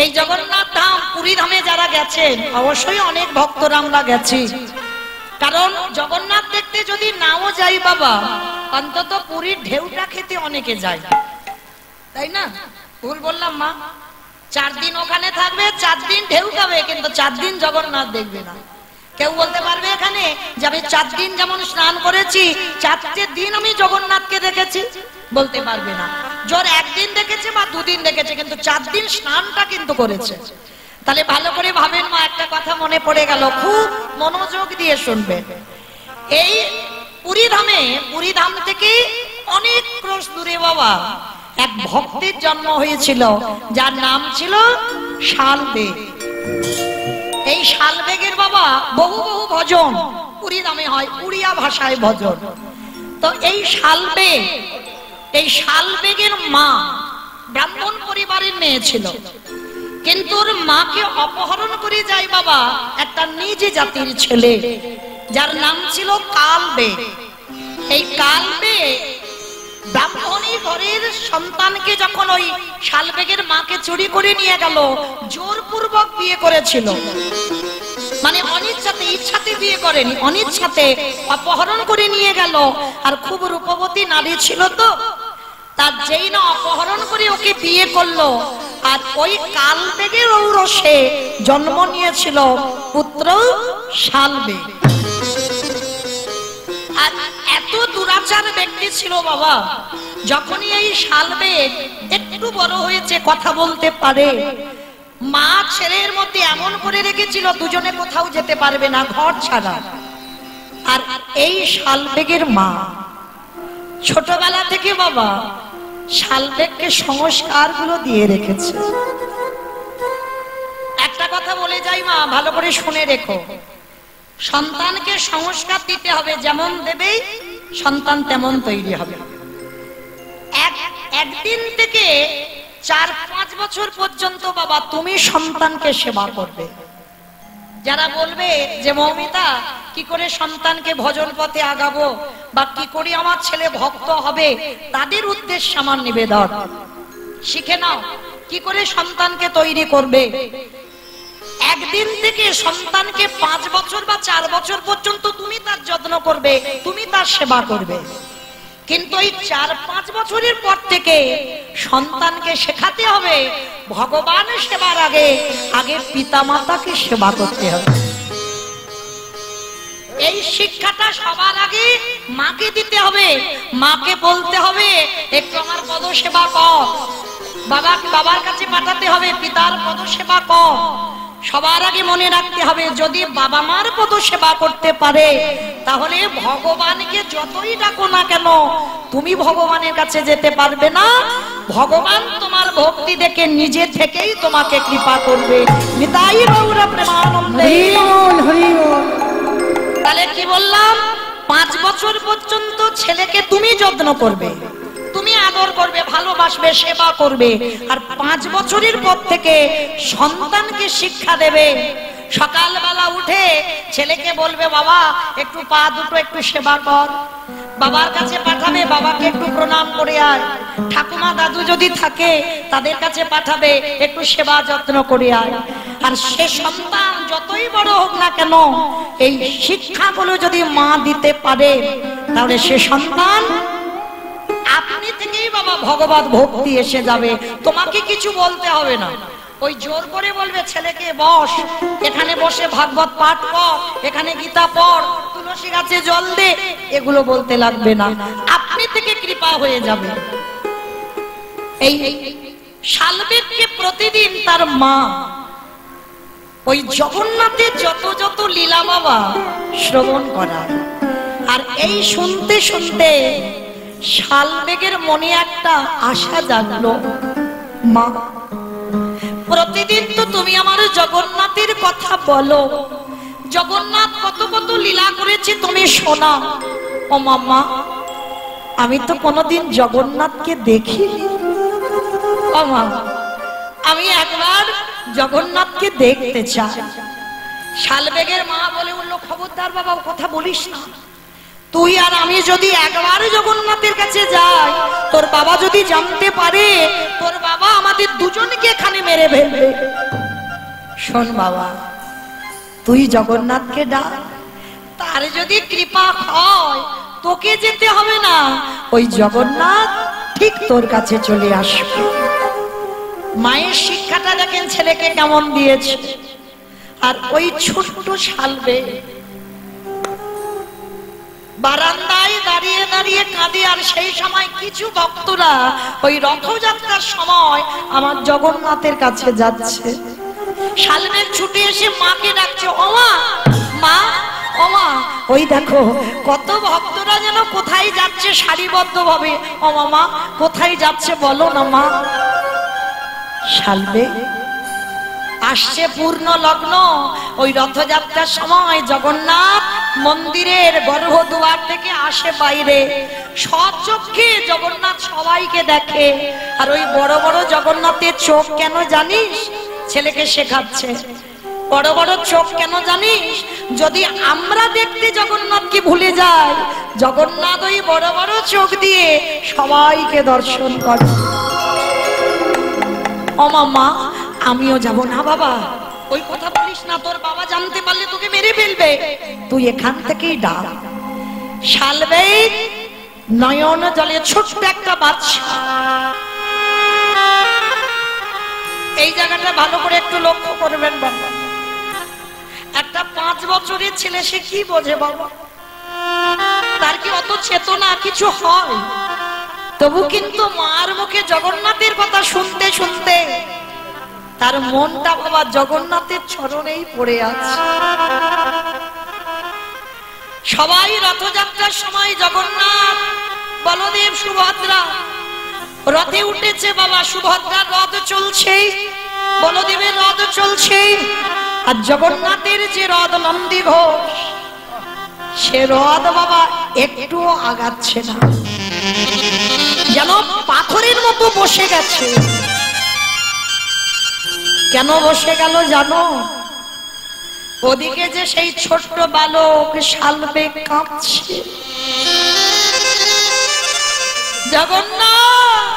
এই জগন্নাথ ধাম পুরী ধামে যারা গেছেন অবশ্যই অনেক ভক্তরা আমরা গেছি, কারণ জগন্নাথ দেখতে যদি নাও যাই বাবা, অন্তত পুরীর ঢেউটা খেতে অনেকে যায়, তাই না? ভুল বললাম মা? 4 দিন ওখানে থাকবে, 4 দিন ঢেউ খাবে, কিন্তু 4 দিন জগন্নাথ দেখবে না। কেউ বলতে পারবে এখানে যে আমি 4 দিন যেমন স্নান করেছি 4টে দিন আমি জগন্নাথকে দেখেছি? বলতে পারবে না। জোর 1 দিন দেখেছে বা 2 দিন দেখেছে, কিন্তু 4 দিন স্নানটা কিন্তু করেছে। তাহলে ভালো করে ভাবেন মা, একটা কথা মনে পড়ে গেল, খুব মনোযোগ দিয়ে শুনবেন। এই পুরী ধাম থেকে অনেক ক্রোশ দূরে বাবা এক ভক্তের জন্ম হয়েছিল, যার নাম ছিল শালবেগ। এই শালবেগের বাবা বহু বহু ভজন পুরী ধামে হয়, উড়িয়া ভাষায় ভজন। তো এই শালবেগের মা ব্রাহ্মণ পরিবারের মেয়ে ছিল, কিন্তু ওর মাকে অপহরণ করে যায় বাবা একটা নিজ জাতির ছেলে, যার নাম ছিল কালবেগ। এই কালবেগ ব্রাহ্মণী ঘরের সন্তানকে যখন ওই শালবেগের মাকে চুরি করে নিয়ে গেল, জোরপূর্বক বিয়ে করেছিল, মানে অনিচ্ছাতে, ইচ্ছাতে বিয়ে করেনি, অনিচ্ছাতে অপহরণ করে নিয়ে গেল। আর খুব রূপবতী নারী ছিল, তো তার যেই না অপহরণ করে ওকে বিয়ে করলো, আর ওই কালবেগের ঔরসে জন্ম নিয়েছিল পুত্র শালবেগ। আর এত দুরাচার ব্যক্তি ছিল বাবা, যখনই এই শালবেগ একটু বড় হয়েছে, কথা বলতে পারে, মা ছেলের মধ্যে এমন করে রেখেছিল দুজনে কোথাও যেতে পারবে না, ঘর ছাড়া। আর এই শালবেগের মা ছোটবেলা থেকে বাবা শালবেগকে সংস্কারগুলো দিয়ে রেখেছে। একটা কথা বলে যাই মা, ভালো করে শুনে রেখো, সন্তানকে সংস্কার দিতে হবে, যেমন দেবে সন্তান তেমন তৈরি হবে। একদিন থেকে 4-5 বছর পর্যন্ত বাবা তুমি সন্তানকে সেবা করবে। যারা বলবে যে মৌমিতা কি করে সন্তানকে ভজন পথে আগাবো, বা কি করে আমার ছেলে ভক্ত হবে, তাদের উদ্দেশ্যে আমার নিবেদন, শিখে নাও কি করে সন্তানকে তৈরি করবে। একদিন থেকে সন্তানকে 5 বছর বা 4 বছর পর্যন্ত তুমি তার যত্ন করবে, তুমি তার সেবা করবে। কিন্তু এই 4-5 বছরের পর থেকে সন্তানকে শেখাতে হবে ভগবান সেবার আগে পিতামাতাকে সেবা করতে হবে। এই শিক্ষাটা সবার আগে মাকে দিতে হবে। মাকে বলতে হবে একটু আমার পদ সেবা কর, বাবার কাছে পাঠাতে হবে পিতার পদ সেবা কর। সবার আগে মনে রাখতে হবে যদি বাবা মার পদ সেবা করতে পারে, তাহলে ভগবানকে যতই ডাকো না কেন তুমি ভগবানের কাছে যেতে পারবে না। ভগবান তোমার ভক্তি দেখে নিজে থেকেই তোমাকে কৃপা করবে। নিতাই গৌর প্রেমানন্দে। তাহলে কি বললাম, 5 বছর পর্যন্ত ছেলেকে তুমি যত্ন করবে, তুমি আদর করবে, ভালোবাসবে, সেবা করবে। আর 5 বছরের পর থেকে সন্তানকে শিক্ষা দেবে। সকালবেলা উঠে ছেলেকে বলবে বাবা একটু পা দুটো একটু সেবা কর, বাবার কাছে পাঠাবে, বাবাকে একটু প্রণাম করে আয়। ঠাকুমা দাদু যদি থাকে তাদের কাছে পাঠাবে, একটু সেবা যত্ন করে আয়। আর সে সন্তান যতই বড় হোক না কেন এই শিক্ষাগুলো যদি মা দিতে পারে, তাহলে সে সন্তান আপনি থেকেই বাবা ভগবত ভক্তি এসে যাবে, তোমাকে কিছু বলতে হবে না। ওই জোর করে বলবে ছেলেকে বস, এখানে বসে ভাগবত পাঠ কর, এখানে গীতা পড়, তুলসী গাছে জল দে, এগুলো বলতে লাগবে না, আপনি থেকে কৃপা হয়ে যাবে। এই শালবেগকে প্রতিদিন তার মা ওই জগন্নাথের যত যত লীলা বাবা শ্রবণ করায়। আর এই শুনতে শুনতে শালবেগের মনে একটা আশা জাগলো, মা প্রতিদিন তো তুমি আমার জগন্নাথের কথা বলো, জগন্নাথ কত কত লীলা করেছে তুমি শোনাও। ও মাম্মা আমি তো কোনোদিন জগন্নাথকে দেখিনি, ও মা আমি একবার জগন্নাথকে দেখতে চাই। শালবেগের মা বলে উঠলো খবরদার বাবা ও কথা বলিস না, তুই আর আমি যদি একবার জগন্নাথের কাছে যাই, তোর বাবা যদি জানতে পারে, তোর বাবা আমাদের দুজনকে এখানে মেরে ফেলবে। শোন বাবা, তুই জগন্নাথকে ডাক, তার যদি কৃপা হয় তোকে যেতে হবে না, ওই জগন্নাথ ঠিক তোর কাছে চলে আসবে। মায়ের শিক্ষাটা দেখেন ছেলেকে কেমন দিয়েছে। আর ওই ছোট্ট শালবে বারান্দায় দাঁড়িয়ে দাঁড়িয়ে কাঁদে। আর সেই সময় কিছু ভক্তরা ওই রথযাত্রার সময় আমার জগন্নাথের কাছে যাচ্ছে। শালবেন ছুটে এসে মাকে ডাকছে, ওমা মা, ওমা, ওই দেখো কত ভক্তরা যেন কোথায় যাচ্ছে সারিবদ্ধ ভাবে। ও মা, কোথায় যাচ্ছে বলো না মা। শালবে আসছে পূর্ণ লগ্ন। ওই রথযাত্রার সময় জগন্নাথ মন্দিরের গর্ভদুয়ার থেকে আসে বাইরে, সচক্ষে জগন্নাথ সবাইকে দেখে। আর ওই বড় বড় জগন্নাথের চোখ কেন জানিস? ছেলেকে শেখাচ্ছে, বড় বড় চোখ কেন জানিস? যদি আমরা দেখতে জগন্নাথকে ভুলে যাই, জগন্নাথ ওই বড় বড় চোখ দিয়ে সবাইকে দর্শন করে। ও মা, আমিও যাব না বাবা। ওই কথা বলিস না, তোর বাবা জানতে পারলে তোকে মেরে ফেলবে। তুই এখান থেকেই ডাক। শালবে নয়ন জলে ছোট্ট একটা বাচ্চা। এই জায়গাটা ভালো করে একটু লক্ষ্য করবেন বাবা। একটা 5 বছরের ছেলে, সে কি বোঝে বাবা? তার কি অত চেতনা কিছু হয়? তবু কিন্তু মার মুখে জগন্নাথের কথা শুনতে শুনতে তার মনটা বাবা জগন্নাথের চরণেই পড়ে আছে। সবাই রথযাত্রার সময় জগন্নাথ, বলদেব, সুভদ্রা রথে উঠেছে বাবা। সুভদ্রার রথ চলছে, বলদেবের রথ চলছে, আর জগন্নাথের যে রথ নন্দী ঘোষ, সে রথ বাবা একটুও আগাচ্ছে না, যেন পাথরের মতো বসে গেছে। কেন বসে গেল জানো? ওদিকে যে সেই ছোট্ট বালক শালবে কাঁদছে। জগন্নাথ,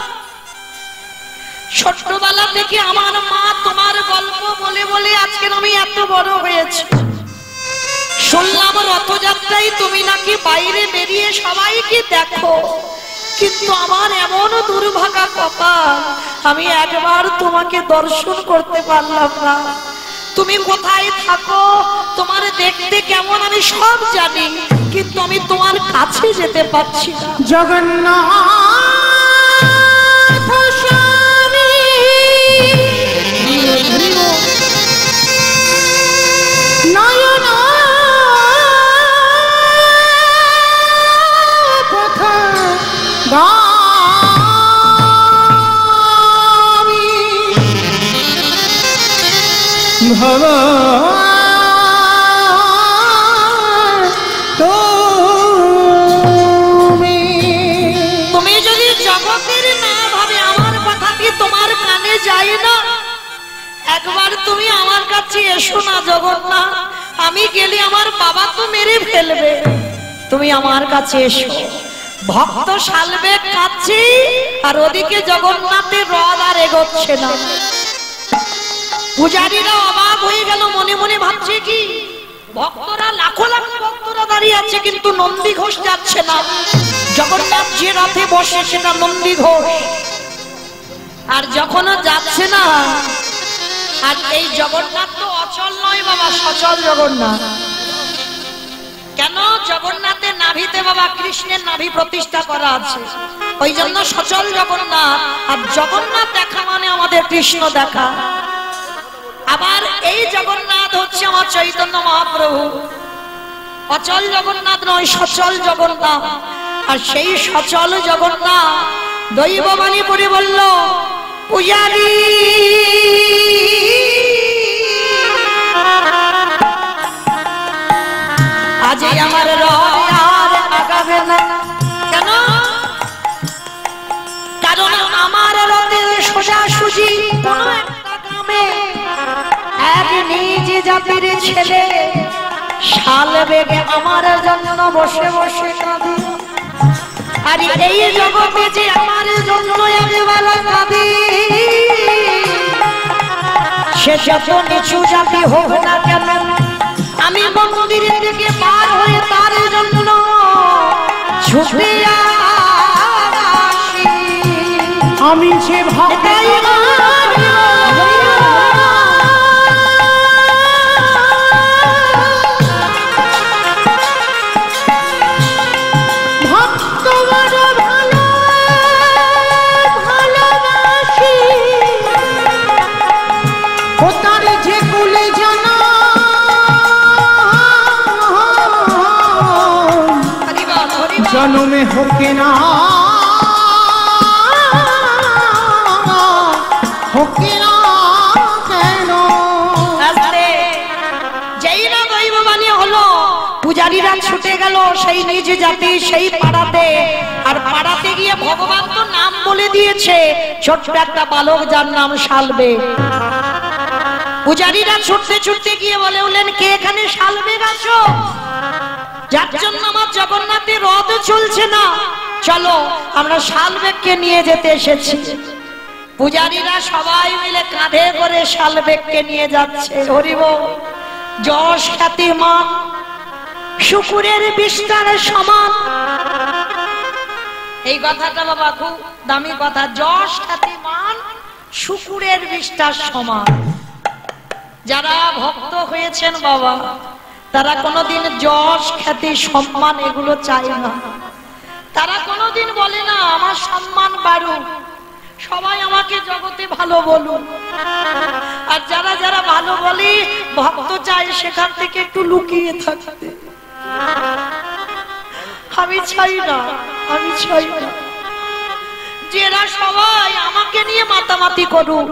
ছোট্টবেলা থেকে আমার মা তোমার গল্প বলে বলে আজকে আমি এত বড় হয়েছি। শুনলাম রথযাত্রায় তুমি নাকি বাইরে বেরিয়ে সবাইকে দেখো, কিন্তু আমার এমন দুর্ভাগা কপাল, আমি একবার তোমাকে দর্শন করতে পারলাম না। তুমি কোথায় থাকো, তোমার দেখতে কেমন আমি সব জানি, কিন্তু আমি তোমার কাছে যেতে পারছি না। জগন্নাথ স্বামী নয়ন তুমি যদি জগতের না ভাবে আমার কথা কি তোমার কানে যায় না? একবার তুমি আমার কাছে এসো না জগন্নাথ। আমি গেলে আমার বাবা তো মেরে ফেলবে, তুমি আমার কাছে এসো। ভক্ত শালবে কাছে, আর ওদিকে জগন্নাথের রথ আর এগোচ্ছে না। পূজারীরা অবাক হয়ে গেল, মনে মনে ভাবছে কি, ভক্তরা লাখো লাখো ভক্তরা দাঁড়িয়ে আছে, কিন্তু নন্দী ঘোষ যাচ্ছে না। জগন্নাথ যে রথে বসে সেটা নন্দী ঘোষ, আর যখনও যাচ্ছে না। আর এই জগন্নাথ তো অচল নয় বাবা, সচল জগন্নাথ। কেন? জগন্নাথের নাভিতে বাবা কৃষ্ণের নাভি প্রতিষ্ঠা করা আছে, ওই জন্য সচল জগন্নাথ। আর জগন্নাথ দেখা মানে আমাদের কৃষ্ণ দেখা। আবার এই জগন্নাথ হচ্ছে আমার চৈতন্য মহাপ্রভু। অচল জগন্নাথ নয়, সচল জগন্নাথ। আর সেই সচল জগন্নাথ দৈববাণী পড়ে বলল, পূজারী আজ আমার রথ আর আগাবে না। কেন? কারণ আমার রথে সোজাসুজি কোনো একটা গ্রামে এক নিজ জাতির ছেলে শাল বেগে আমার জন্য বসে বসে কাঁদে। আর এই জগতে যে আমার জন্য একবেলা কাঁদে, সে যত নিচু জাতি হোক না কেন, আমি মন্দির থেকে পার হয়ে তার জন্য ছুটে আসি। আমি যে ভক্তাই জনমে হোকে না হোকে না কেন। যেই না দৈববাণী হলো, পূজারীরা ছুটে গেল সেই নিজ জাতি সেই পাড়াতে। আর পাড়াতে গিয়ে ভগবান তো নাম বলে দিয়েছে, ছোট্ট একটা বালক যার নাম শালবে। পূজারীরা ছুটতে ছুটতে গিয়ে বলে উঠলেন, কে এখানে শালবেগ আছো, যার জন্য আমার জগন্নাথের রথ চলছে না, চলো আমরা শালবেগকে নিয়ে যেতে এসেছি। পূজারীরা সবাই মিলে কাঁধে করে শালবেগকে নিয়ে যাচ্ছে। হরিব যশ খ্যাতি মান শুকুরের বিস্তারের সমান। এই কথাটা বাবা খুব দামি কথা, যশ খ্যাতি মান শুকুরের বিস্তার সমান। যারা ভক্ত হয়েছেন বাবা, তারা কোনোদিন যশ খ্যাতি সম্মান এগুলো চায় না। তারা কোনোদিন বলে না আমার সম্মান বাড়ুক, সবাই আমাকে জগতে ভালো বলুন। আর যারা যারা ভালো বলে, ভক্ত চায় সেখান থেকে একটু লুকিয়ে থাকতে। আমি চাই না, আমি চাই না যারা সবাই আমাকে নিয়ে মাতামাতি করুক।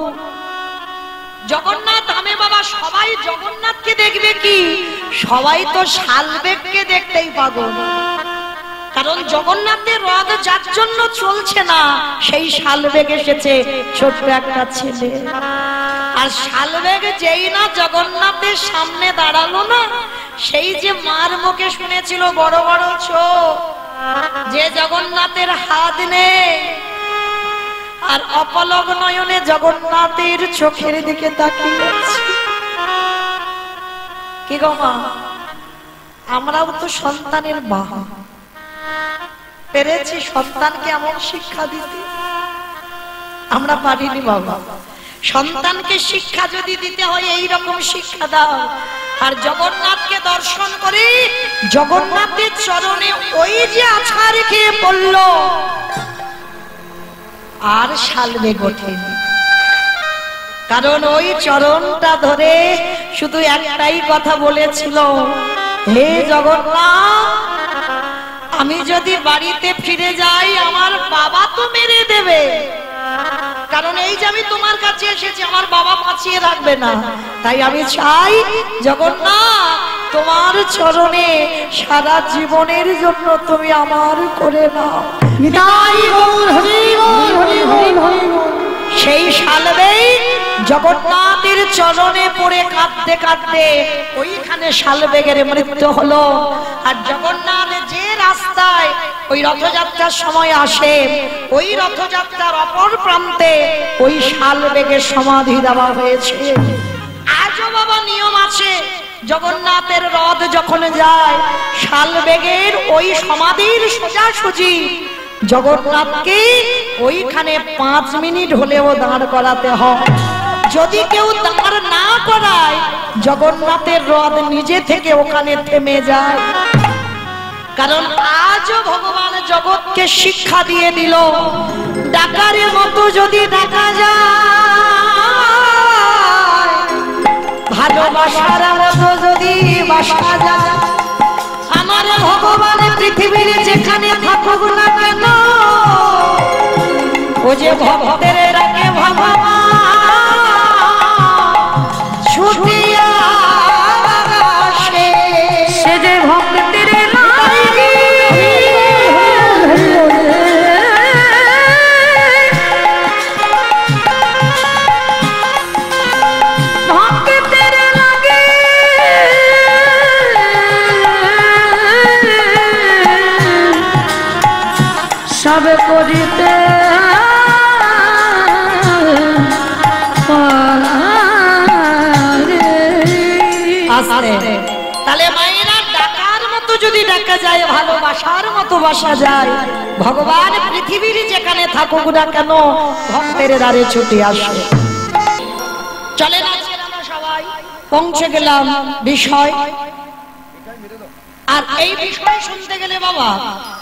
জগন্নাথ আমি বাবা, সবাই জগন্নাথকে দেখবে কি, সবাই তো শালবেগকে দেখতেই পাগল। কারণ জগন্নাথের রথ যার জন্য চলছে না, সেই শালবেগ এসেছে ছোট্ট একটা ছেলে। আর শালবেগ যেই না জগন্নাথের সামনে দাঁড়ালো না, সেই যে মার মুখে শুনেছিল বড় বড় চোখ, যে জগন্নাথের হাত নেই, আর অপলক নয়নে জগন্নাথের চোখের দিকে তাকিয়ে আছে। কি গো মা, আমরাও তো সন্তানের মা, পেরেছি সন্তানকে এমন শিক্ষা দিতে? আমরা পারিনি বাবা। সন্তানকে শিক্ষা যদি দিতে হয় এইরকম শিক্ষা দাও। আর জগন্নাথকে দর্শন করে জগন্নাথের চরণে ওই যে আছাড় খেয়ে পড়ল, আর শালবেগ ওঠেনি। কারণ ওই চরণটা ধরে শুধু একটাই কথা বলেছিল, হে জগন্নাথ, আমি যদি বাড়িতে ফিরে যাই আমার বাবা তো মেরে দেবে। কারণ এই যে আমি তোমার কাছে এসেছি, আমার বাবা বাঁচিয়ে রাখবে না। তাই আমি চাই জগন্নাথ তোমার চরণে সারা জীবনের জন্য তুমি আমার করে নাও। সেই শালবেগ জগন্নাথের চরণে পড়ে কাঁদতে কাঁদতে ওইখানে শালবেগের মৃত্যু হলো। আর জগন্নাথ যে রাস্তায় ওই রথযাত্রার সময় আসে, ওই রথযাত্রার অপর প্রান্তে ওই শালবেগের সমাধি দেওয়া হয়েছে। আজও বাবা নিয়ম আছে, জগন্নাথের রথ যখন যায়, শালবেগের ওই সমাধির সোজাসুজি জগন্নাথকে ওইখানে 5 মিনিট হলেও দাঁড় করাতে হয়। যদি কেউ দাঁড় না করায়, জগন্নাথের রথ নিজে থেকে ওখানে থেমে যায়। কারণ আজও ভগবান জগৎকে শিক্ষা দিয়ে দিল, ডাকারের মতো যদি ডাকা যায়, ভালোবাসার মতো যদি বাসা যায়, আমার ভগবান পৃথিবীর যেখানে থাকুক না কেন, ও যে ভক্তের ডাকে ভগবান ছুটিয়া আসে, সে যে ভক্তের সবে করিতে তাহলে মায়েরা ডাকার মতো যদি ডাকা যায়, ভালোবাসার মতো বাসা যায়, ভগবান পৃথিবীর যেখানে থাকুক না কেন ভক্তের দ্বারে ছুটে আসে। চলে না আমরা সবাই পৌঁছে গেলাম বিষয়। আর এই বিষয় শুনতে গেলে বাবা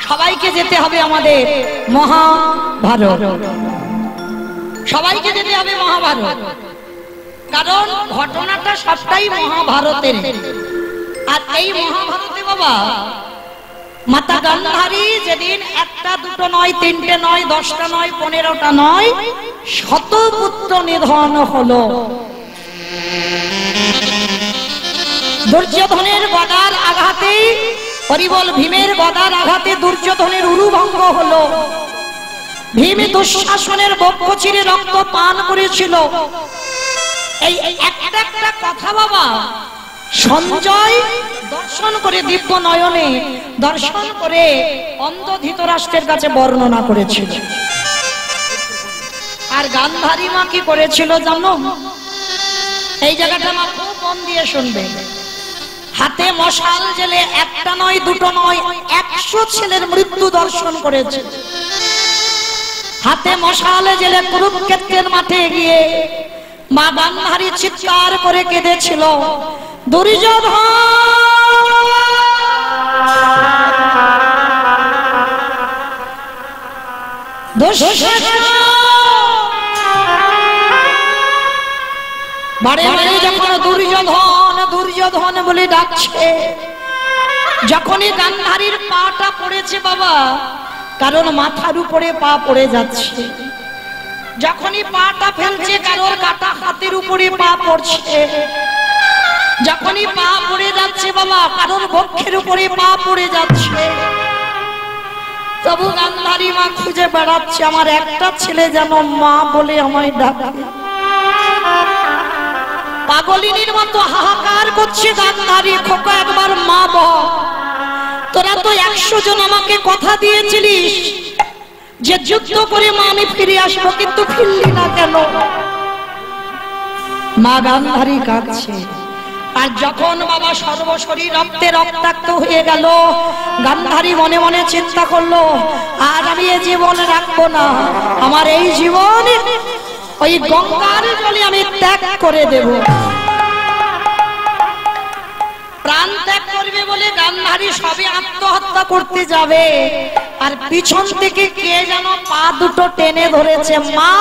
সবাইকে যেতে হবে আমাদের মহাভারত, সবাইকে যেতে হবে মহাভারত, কারণ ঘটনাটা সবটাই মহাভারতের। আর এই মহাভারতে বাবা মাতা গান্ধারী যেদিন একটা দুটো নয়, তিনটে নয়, 10টা নয়, 15টা নয়, 100 পুত্র নিধন হলো। দুর্যোধনের গদার আঘাতে, হরিবল ভীমের গদার আঘাতে দুর্যোধনের উরুভঙ্গ হলো। ভীম দুঃশাসনের বক্ষ চিরে রক্ত পান করেছিল। এই একটা একটা কথা বাবা সঞ্জয় দর্শন করে, দিব্য নয়নে দর্শন করে অন্ধ ধৃতরাষ্ট্রের কাছে বর্ণনা করেছিল। আর গান্ধারী মা কি করেছিল জানো? এই জায়গাটা মা খুব মন দিয়ে শুনবে। হাতে মশাল জেলে একটা নয়, দুটো নয়, 100 ছেলের মৃত্যু দর্শন করেছে। হাতে মশাল জেলে কুরুক্ষেত্রের মাঠে গিয়ে মা গান্ধারী চিৎকার করে কেঁদেছিল, দুর্যোধন বারে বারে যখন দুর্যোধন দুর্যোধন বলে ডাকছে, যখনই গান্ধারীর পাটা পড়েছে বাবা, কারণ মাথার উপরে পা পড়ে যাচ্ছে, যখনই পাটা ফেলছে কারোর কাটা হাতের উপরে পা পড়ছে, যখনই পা পড়ে যাচ্ছে বাবা কারোর বক্ষের উপরে পা পড়ে যাচ্ছে, তবু গান্ধারী মা খুঁজে বেড়াচ্ছে আমার একটা ছেলে যেন মা বলে আমায় ডাকে। পাগলিনীর মতো হাহাকার করছে গান্ধারী, খোকা একবার মা বল। তোরা তো 100 জন আমাকে কথা দিয়েছিলিস যে যুদ্ধ করে মা আমি ফিরে আসবো, কিন্তু ফিরলি না কেন? মা গান্ধারী কাঁদছে। আর যখন বাবা সর্বশরীর রক্তে রক্তাক্ত হয়ে গেল, গান্ধারী মনে মনে চিন্তা করলো আর আমি এই জীবন রাখবো না, আমার এই জীবন ওই গঙ্গার জলে আমি ত্যাগ করে দেব। প্রাণ ত্যাগ করবে বলে গান্ধারী সবে আত্মহত্যা করতে যাবে, আর পিছন থেকে কে যেন পা দুটো টেনে ধরেছে। মা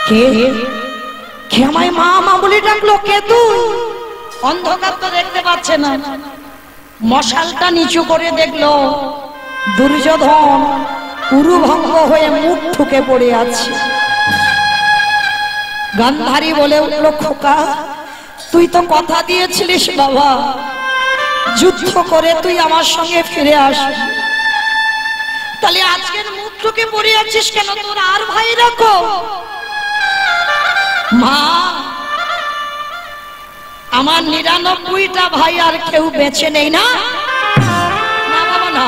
কে কে আমায় মা মা বলে ডাকলো? কে তুই? অন্ধকার তো দেখতে পাচ্ছে না। মশালটা নিচু করে দেখলো দুর্যোধন উরুভঙ্গ হয়ে মুখ ঠুকে পড়ে আছে। গান্ধারী বলে উঠল, খোকা তুই তো কথা দিয়েছিলিস বাবা, যুদ্ধ করে তুই আমার সঙ্গে ফিরে আসবি, তাহলে আজকের মুখ ঠুকে পড়ে আছিস কেন? তোর আর ভাই রাখো। মা আমার 99টা ভাই আর কেউ বেঁচে নেই না? না বাবা না,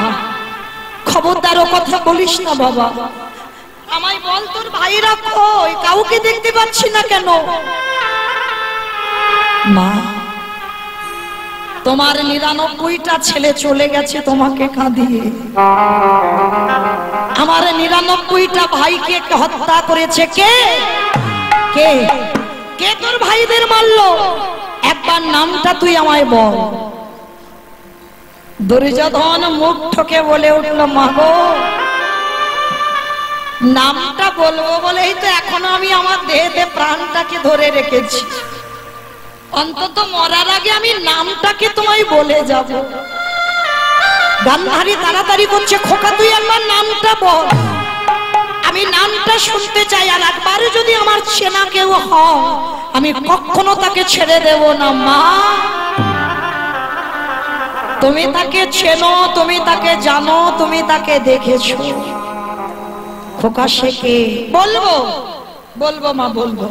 খবরদার ও কথা বলিস না বাবা, আমায় বল তোর ভাইরা কই? কাউকে দেখতে পাচ্ছি না কেন? মা তোমার 99টা ছেলে চলে গেছে তোমাকে কাঁদিয়ে, আমার 99টা ভাইকে হত্যা করেছে কে? কে কে তোর ভাইদের মারলো? একবার নামটা তুই আমায় বল। দুর্যোধন মুখ ঠকে বলে উঠল, মা গো নামটা বলবো বলেই তো এখনো আমি আমার দেহেতে প্রাণটাকে ধরে রেখেছি, অন্তত মরার আগে আমি নামটাকে তোমায় বলে যাব। গান্ধারী তাড়াতাড়ি করছে, খোকা তুই আমার নামটা বল, আমি নামটা শুনতে চাই, আর একবারে যদি আমার চেনা কেউ হয় আমি কখনো তাকে ছেড়ে দেব না। মা তুমি তাকে চেনো, তুমি তাকে জানো, তুমি তাকে দেখেছো, খোকা সে কে? বলবো বলবো মা বলবো,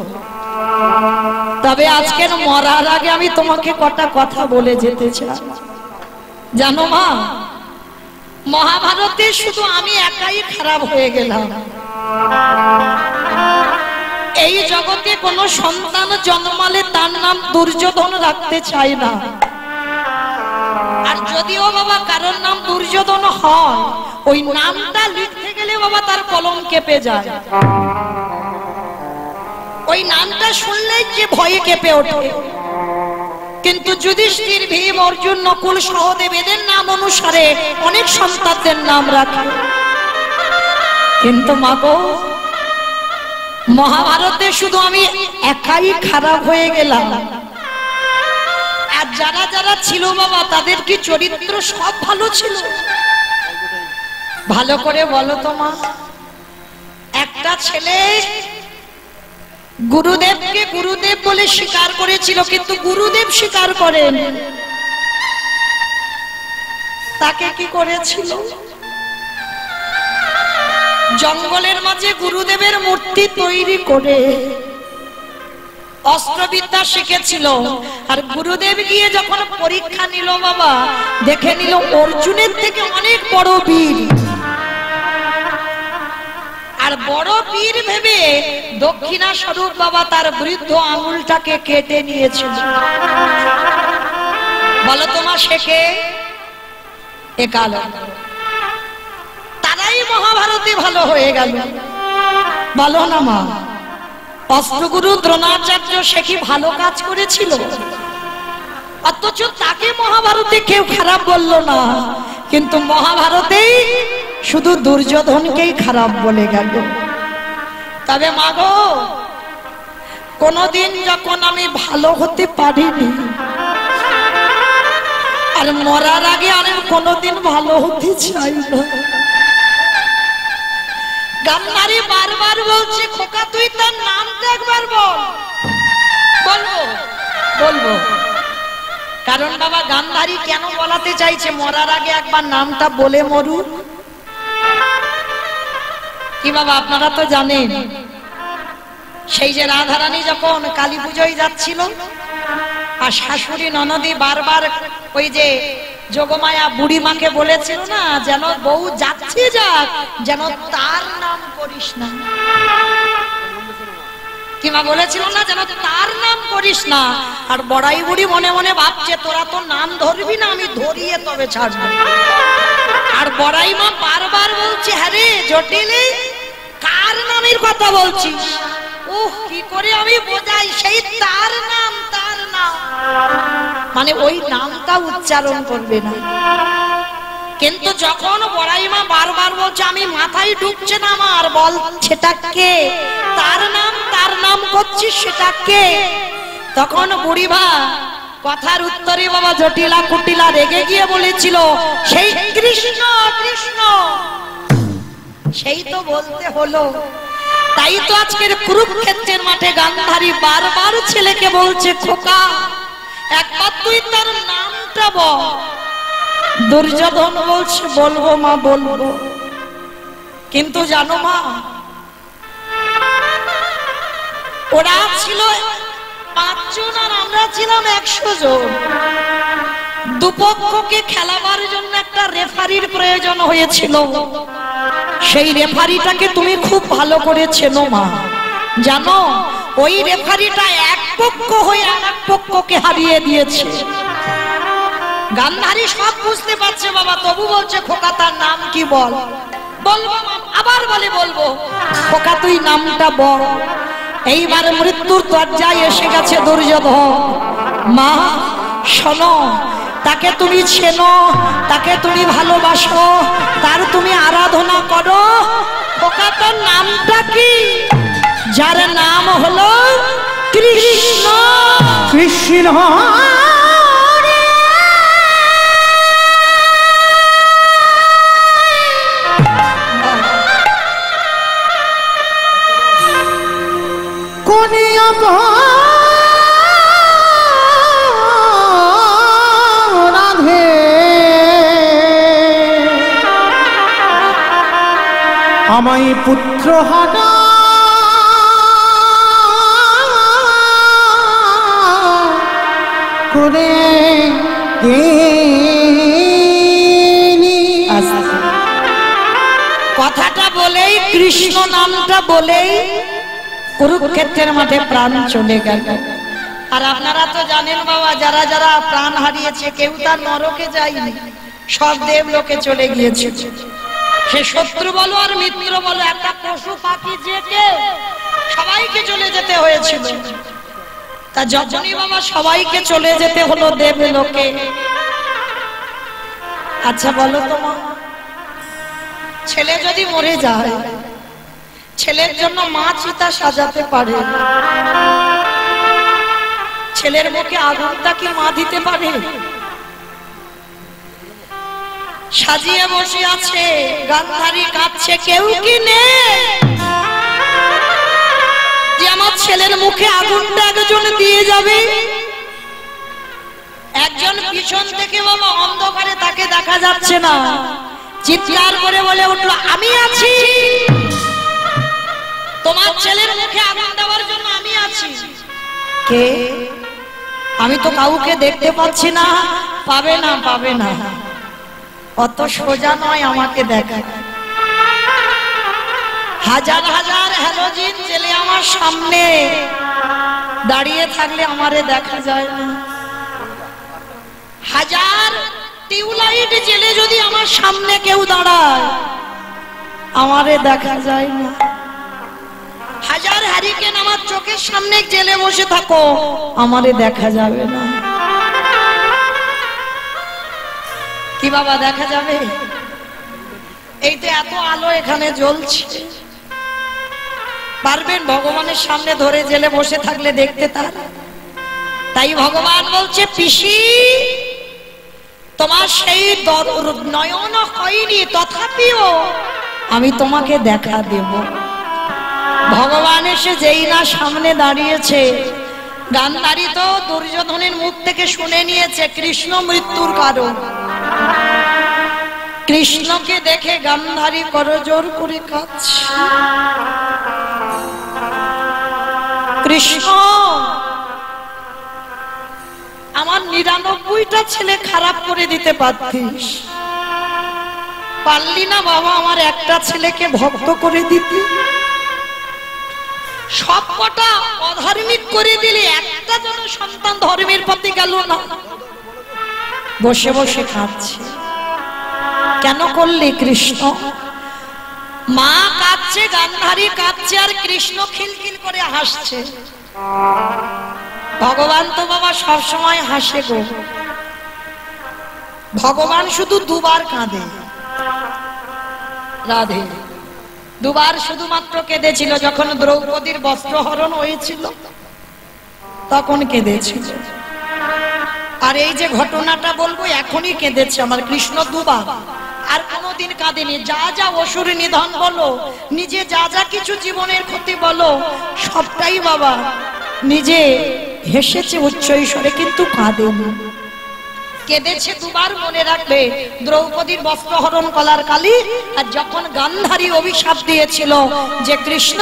তবে আজকের মরার আগে আমি তোমাকে কটা কথা বলে যেতে চাই। জানো মা, মহাভারতে শুধু আমি একাই খারাপ হয়ে গেলাম। এই জগতে কোন সন্তান জন্মালে তার নাম দুর্যোধন রাখতে চায় না। আর যদিও বাবা কারোর নাম দুর্যোধন হয়, ওই নামটা লিখতে গেলে বাবা তার কলম কেঁপে যায়। ওই নামটা শুনলেই যে ভয়ে কেঁপে ওঠে। কিন্তু যুধিষ্ঠির, ভীম, অর্জুন, নকুল, সহদেব এদের নাম অনুসারে অনেক সন্তানদের নাম রাখে। কিন্তু মাগো, মহাভারতে শুধু আমি একাই খারাপ হয়ে গেলাম। আর যারা যারা ছিল বাবা, তাদের কি চরিত্র সব ভালো ছিল? ভালো করে বলো তো মা। একটা ছেলে গুরুদেবকে গুরুদেব বলে স্বীকার করেছিল, কিন্তু গুরুদেব স্বীকার করেন। তাকে কি করেছিল? জঙ্গলের মাঝে গুরুদেবের মূর্তি তৈরি করে অস্ত্রবিদ্যা শিখেছিল। আর গুরুদেব গিয়ে যখন পরীক্ষা নিল বাবা, দেখে নিল অর্জুনের থেকে অনেক বড় বীর। আর বড় বীর ভেবে দক্ষিণা স্বরূপ বাবা তার বৃদ্ধ আঙুলটাকে কেটে নিয়েছিল। বলো তোমার শেখে একালো, তারাই মহাভারতে ভালো হয়ে গেল। বলো না মা, অস্ত্রগুরু দ্রোণাচার্য সে কি ভালো কাজ করেছিল? অথচ তাকে মহাভারতে কেউ খারাপ বলল না, কিন্তু মহাভারতেই শুধু দুর্যোধনকেই খারাপ বলে গেল। তবে মাগো, কোনদিন যখন আমি ভালো হতে পারিনি, আর মরার আগে আমি কোনদিন ভালো হতে চাই না। গান্ধারী বারবার বলছে, খোকা তুই তার নামটা একবার বল। বলবো বলবো, কারণ বাবা গান্ধারী কেন বলাতে চাইছে মরার আগে একবার নামটা বলে মরুক। কি বাবা আপনারা তো জানেন, সেই যে রাধারানী যখন কালী পুজোয় যাচ্ছিল, আর শাশুড়ি ননদি বারবার ওই যে যোগমায়া বুড়ি মাকে বলেছিল না, যেন বউ যাচ্ছে যাক, যেন তার নাম করিস না। কিমা বলেছিল না, যেন তার নাম করিস না। আর বড়াই বুড়ি মনে মনে ভাবছে, তোরা তো নাম ধরবি না, আমি ধরিয়ে তবে ছাড়বো। আর বড়াই মা বারবার বলছে, হ্যাঁ রে জটিলে, কার নামের কথা বলছিস? ওহ, কি করে আমি বোঝাই, সেই তার নাম, তার নাম, মানে ওই নামটা উচ্চারণ করবে না। কিন্তু যখন বড়াই মা বারবার বলছে, আমি মাথায় ঢুকছে না আমার, বল সেটা কে, তার নাম করছিস সেটা কে? তখন বুড়িমা কথার উত্তরে বাবা জটিলা কুটিলা রেগে গিয়ে বলেছিল, সেই কৃষ্ণ কৃষ্ণ। সেই তো বলতে হলো। তাই তো আজকের কুরুক্ষেত্রের মাঠে গান্ধারী বারবার ছেলেকে বলছে, খোকা একবার তুই তার নামটা বল। দুর্যোধন বলছে, বলবো মা বলবো। কিন্তু জানো মা, ওরা ছিল 5 জন আর আমরা ছিলাম 100 জন। দুপক্ষকে খেলাবার জন্য একটা রেফারির প্রয়োজন হয়েছিল। সেই রেফারিটাকে তুমি খুব ভালো করে চেনো মা, জানো ওই রেফারিটা এক পক্ষ হয়ে আরেক পক্ষকে হারিয়ে দিয়েছে। গান্ধারী সব বুঝতে পারছে বাবা, তবু বলছে, খোকা তার নাম কি বল। বলবো, আবার বলে বলবো। খোকা তুই নামটা বল। এইবার মৃত্যুর দরজায় এসে গেছে দুর্যোধন। মা শোনো, তাকে তুমি চেনো, তাকে তুমি ভালোবাসো, তার তুমি আরাধনা করো। খোকা তোর নামটা কি? যার নাম হলো কৃষ্ণ। কৃষ্ণ কোনে রাধে আমায় পুত্র হারা করে বলেই কৃষ্ণ নামটা বলেই কুরুক্ষেত্রের মাঠে প্রাণ চলে গেল। আর আপনারা তো জানেন বাবা, যারা যারা প্রাণ হারিয়েছে কেউ তার নরকে যায়নি, সব দেবলোকে চলে গিয়েছে। সে শত্রু বলো আর মিত্র বলো, একটা পশু পাখি যে কেউ, সবাইকে চলে যেতে হয়েছিল। তা যখনই বাবা সবাইকে চলে যেতে হলো দেবলোকে, আচ্ছা বলো তো মা, ছেলে যদি মরে যায়, ছেলের জন্য মা চিতা সাজাতে পারে? ছেলের মুখে আগুনটা কি মা দিতে পারে? সাজিয়ে বসে আছে, গান্ধারী কাঁদছে, কেউ কি নেই যে আমার ছেলের মুখে আগুনটা একজন দিয়ে যাবে? একজন পিছন থেকে বাবা অন্ধকারে, তাকে দেখা যাচ্ছে না, চিৎকার করে বলে উঠলো, আমি আছি, তোমার ছেলের মুখে আগুন দেওয়ার জন্য আমি আছি। কে? আমি তো কাউকে দেখতে পাচ্ছি না। পাবে না, পাবে না, অত সোজা নয় আমাকে দেখা। হাজার হাজার হ্যালোজিন জেলে আমার সামনে দাঁড়িয়ে থাকলে আমারে দেখা যায় না। হাজার টিউবলাইট জেলে যদি আমার সামনে কেউ দাঁড়ায়, আমারে দেখা যায় না। হাজার হ্যারিকেন আমার চোখের সামনে জেলে বসে থাকো, আমারে দেখা যাবে না। কি বাবা দেখা যাবে? এই তো এত আলো এখানে জ্বলছে, পারবেন ভগবানের সামনে ধরে জেলে বসে থাকলে দেখতে? তাই ভগবান বলছে, পিসি তোমার সেই নয়ন হয়নি, তথাপিও আমি তোমাকে দেখা দেব। ভগবান এসে যেই না সামনে দাঁড়িয়েছে, গান্ধারী তো দুর্যোধনের মুখ থেকে শুনে নিয়েছে কৃষ্ণ মৃত্যুর কারণ। কৃষ্ণকে দেখে গান্ধারী করজোর করে কাঁদছে, কৃষ্ণ আমার ৯৯টা ছেলে খারাপ করে দিতে পারতিস, পারলি না বাবা আমার একটা ছেলেকে ভক্ত করে দিতে? সব কটা অধার্মিক করে দিলি, একটা যেন সন্তান ধর্মের পথে গেল না। বসে বসে কাঁদছে, কেন করলি কৃষ্ণ? মা কাঁদছে, গান্ধারী কাঁদছে, আর কৃষ্ণ খিলখিল করে হাসছে। ভগবান তো বাবা সব সময় হাসে গো। ভগবান শুধু দুবার কাঁদে, রাধে দুবার শুধুমাত্র কেঁদেছিল। যখন দ্রৌপদীর বস্ত্রহরণ হয়েছিল তখন কেঁদেছিল। আর এই যে ঘটনাটা বলবো এখনই কেঁদেছে আমার কৃষ্ণ দুবার, আর কোনোদিন কাঁদেনি। যা যা অসুর নিধন বলো, নিজে যা যা কিছু জীবনের ক্ষতি বলো, সবটাই বাবা নিজে হেসেছে উচ্চ ঈশ্বরে, কিন্তু কাঁদেনি। কেঁদেছে দুবার, মনে রাখবে। দ্রৌপদীর বস্ত্রহরণ কলার কালী, আর যখন গান্ধারী অভিশাপ দিয়েছিল যে কৃষ্ণ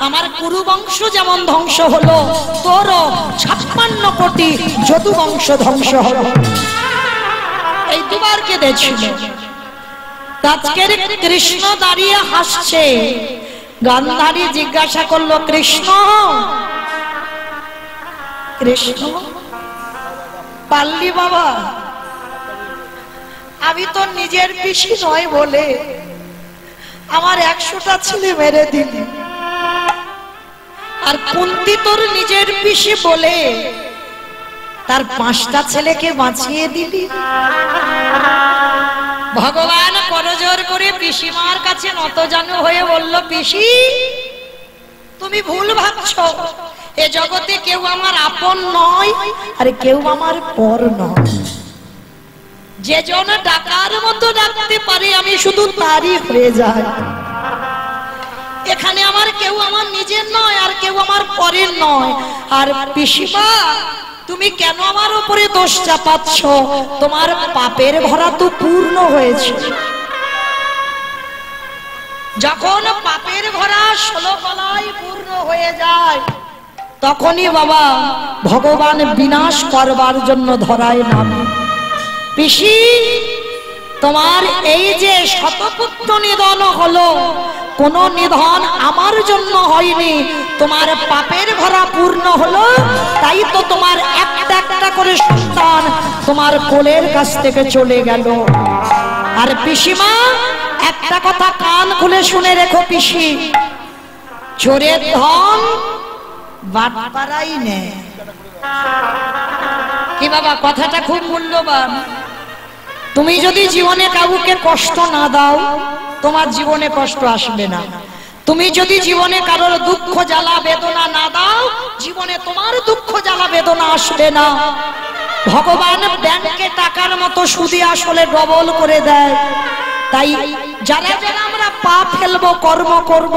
আমার কুরু বংশ যেমন ধ্বংস হলো, তোরও ৫৬ কোটি যদু বংশ ধ্বংস হলো। এই দুবার কেঁদেছিল। আজকের কৃষ্ণ দাঁড়িয়ে হাসছে। গান্ধারী জিজ্ঞাসা করলো, কৃষ্ণ কৃষ্ণ পারলি বাবা? আমি তো নিজের পিসি নয় বলে আমার ১০০টা ছেলে মেরে দিলি, আর কুন্তি তোর নিজের পিসি বলে তার ৫টা ছেলেকে বাঁচিয়ে দিলি। ভগবান করজোর করে পিসিমার কাছে নতজানু হয়ে বলল, পিসি তুমি ভুল ভাবছো। এ জগতে কেউ আমার আপন নয়, আর কেউ আমার পর নয়। যে জন ডাকার মতো ডাকতে পারে আমি শুধু তারই হয়ে যাই। এখানে আমার কেউ আমার নিজের নয়, আর কেউ আমার পরের নয়। আর পিসিমা তুমি কেন আমার উপরে দোষ চাপাচ্ছ? তোমার পাপের ভরা তো পূর্ণ হয়েছে। যখন পাপের ভরা ১৬ গলায় পূর্ণ হয়ে যায়, তখনই বাবা ভগবান বিনাশ করবার জন্য ধরায় নামে। পিসি তোমার এই যে শতপুত্র নিধন হলো, কোনো নিধন আমার জন্য হয়নি, তোমার পাপের ভরা পূর্ণ হলো, তাই তো তোমার একটা একটা করে সন্তান তোমার কোলের কাছ থেকে চলে গেল। আর পিসিমা একটা কথা কান খুলে শুনে রেখো পিসি, চোরের ধন বাটপাড়াই নেয়। কি বাবা, কথাটা খুব মূল্যবান। তুমি যদি জীবনে কাউকে কষ্ট না দাও, তোমার জীবনে কষ্ট আসবে না। তুমি যদি জীবনে কারোর দুঃখ জ্বালা বেদনা না দাও, জীবনে তোমার দুঃখ জ্বালা বেদনা আসবে না। ভগবান ব্যাংকে টাকার মতো সুদে আসলে ডবল করে দেয়। তাই যারা যারা আমরা পাপ ফেলবো, কর্ম করব,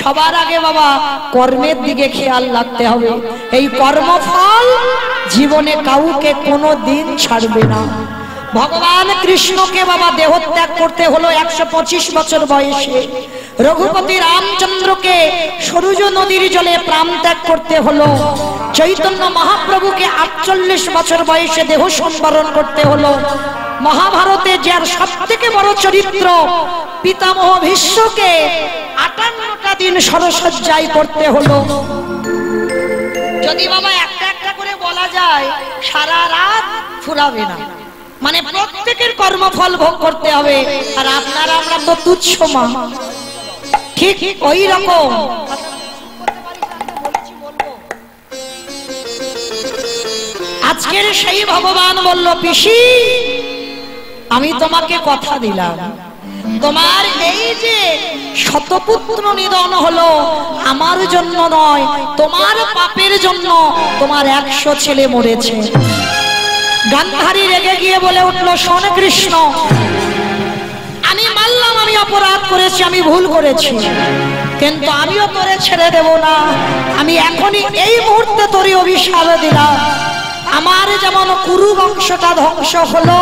সবার আগে বাবা কর্মের দিকে খেয়াল রাখতে হবে। এই কর্মফল জীবনে কাউকে কোনো দিন ছাড়বে না। ভগবান কৃষ্ণকে বাবা দেহত্যাগ করতে হলো 125 বছর বয়সে। রঘুপতি রামচন্দ্রকে সরযূ নদীর জলে প্রাণ ত্যাগ করতে হলো। চৈতন্য মহাপ্রভুকে 48 বছর বয়সে দেহ সম্বরণ করতে হলো। মহাভারতে যার সব থেকে বড় চরিত্র পিতামহ ভীষ্মকে 58টা দিন সরসজ্জায় করতে হলো। যদি বাবা একটা একটা করে বলা যায়, সারা রাত ফুরাবে না। মানে প্রত্যেকের কর্মফল ভোগ করতে হবে। আর আপনারা আমরা তো তুচ্ছ মা, ঠিক ওই রকম। আজকের সেই ভগবান বলল, পিসি আমি তোমাকে কথা দিলাম, তোমার এই যে শতপুত্র নিধন হলো আমার জন্য নয়, তোমার পাপের জন্য তোমার 100 ছেলে মরেছে। গান্ধারী রেগে গিয়ে বলে উঠলো, শোন কৃষ্ণ, আমি মানলাম আমি অপরাধ করেছি, আমি ভুল করেছি, কিন্তু আমিও তোরে ছেড়ে দেব না। আমি এখনই এই মুহূর্তে তোরে অভিশাপ দিলাম। আমার যেমন কুরু বংশটা ধ্বংস হলো,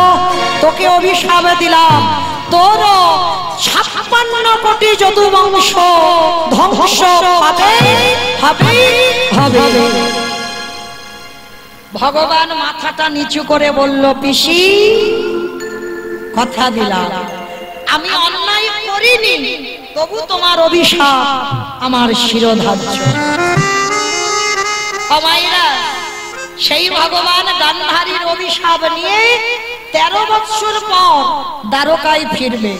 তোকে অভিশাপ দিলাম, তোর 56 কোটি যদু বংশ ধ্বংস হবে হবে হবে। ভগবান মাথাটা নিচু করে বলল, পিসি কথা দিলাম, আমি অন্যায় করিনি, তবু তোমার অভিশাপ আমার শিরোধার্য। মায়েরা, সেই ভগবান গান্ধারীর অভিশাপ নিয়ে 13 বছর পর দ্বারকায় ফিরবে।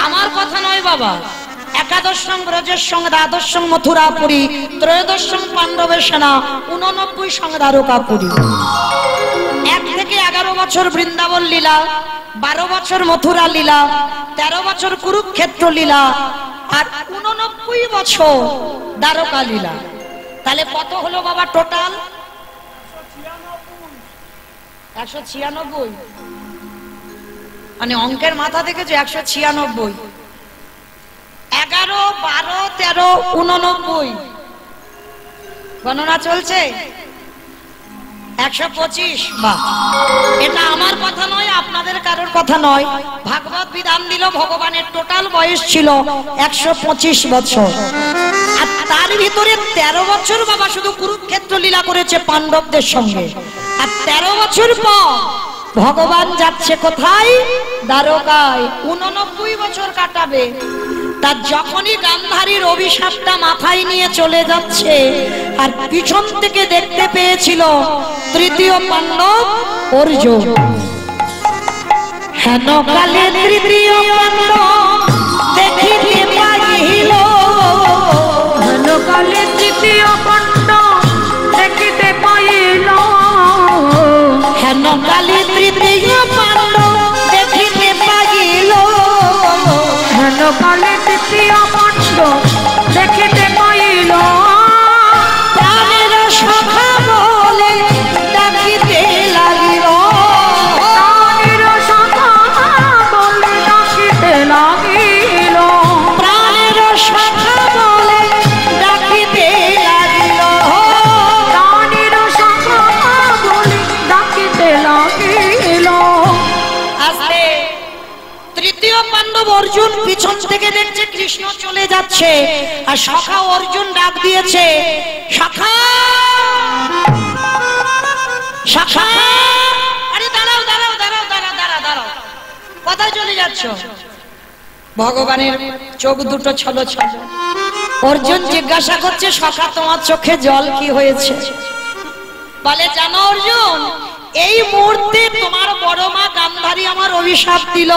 আমার কথা নয় বাবা, একাদশং ব্রজের সঙ্গে, দ্বাদশং মথুরাপুরী, ত্রয়োদশং পাণ্ডবের সেনা, 89 সঙ্গে দ্বারকাপুরী। 1 থেকে 11 বছর বৃন্দাবন লীলা, 12 বছর মথুরা লীলা, 13 বছর কুরুক্ষেত্র লীলা, আর 89 বছর দ্বারকা লীলা। তাহলে কত হলো বাবা টোটাল? 196। মানে অঙ্কের মাথা দেখেছো, 196। 11, 12, 13, 89 গণনা চলছে। 125। বাহ, এটা আমার কথা নয়, আপনাদের কারোর কথা নয়। ভাগবত বিধান দিল ভগবানের টোটাল বয়স ছিল 125 বছর। আর তার ভিতরে 13 বছর বাবা শুধু কুরুক্ষেত্র লীলা করেছে পাণ্ডবদের সঙ্গে। আর 13 বছর পর ভগবান যাচ্ছে কোথায়? দ্বারকায়। 89 বছর কাটাবে। তার যখনই গান্ধারীর অভিশাপটা মাথায় নিয়ে চলে যাচ্ছে, আর পিছন থেকে দেখতে পেয়েছিল তৃতীয় পাণ্ডব অর্জুন। হেন কালে তৃতীয় পাণ্ডব দেখিতে পাইল, হেন কালে তৃতীয় পাণ্ডব দেখিতে পাইল, হেন কালে তৃতীয় পাণ্ডব দেখিতে পাইল, হেন কালে তৃতীয় পাণ্ডব দেখিতে পাইল, প্রাণের সখা বলে ডাকিতে লাগিল, প্রাণের সখা বলে ডাকিতে লাগিল, প্রাণের সখা বলে ডাকিতে লাগিল, প্রাণের সখা বলে ডাকিতে লাগিল। আস্তে তৃতীয় পাণ্ডব অর্জুন পিছন থেকে দেখছে কৃষ্ণ চলে যাচ্ছে, আর সখা অর্জুন ডাক দিয়েছে, সখা সখা। আরে দাঁড়াও দাঁড়াও দাঁড়াও দাঁড়াও দাঁড়াও দাঁড়াও, কোথায় চলে যাচ্ছ? ভগবানের চোখ দুটো ছলো ছলো। অর্জুন জিজ্ঞাসা করছে, সখা তোমার চোখে জল কি হয়েছে? বলে, জানো অর্জুন, এই মুহূর্তে তোমার বড় মা গান্ধারী আমার অভিশাপ দিল,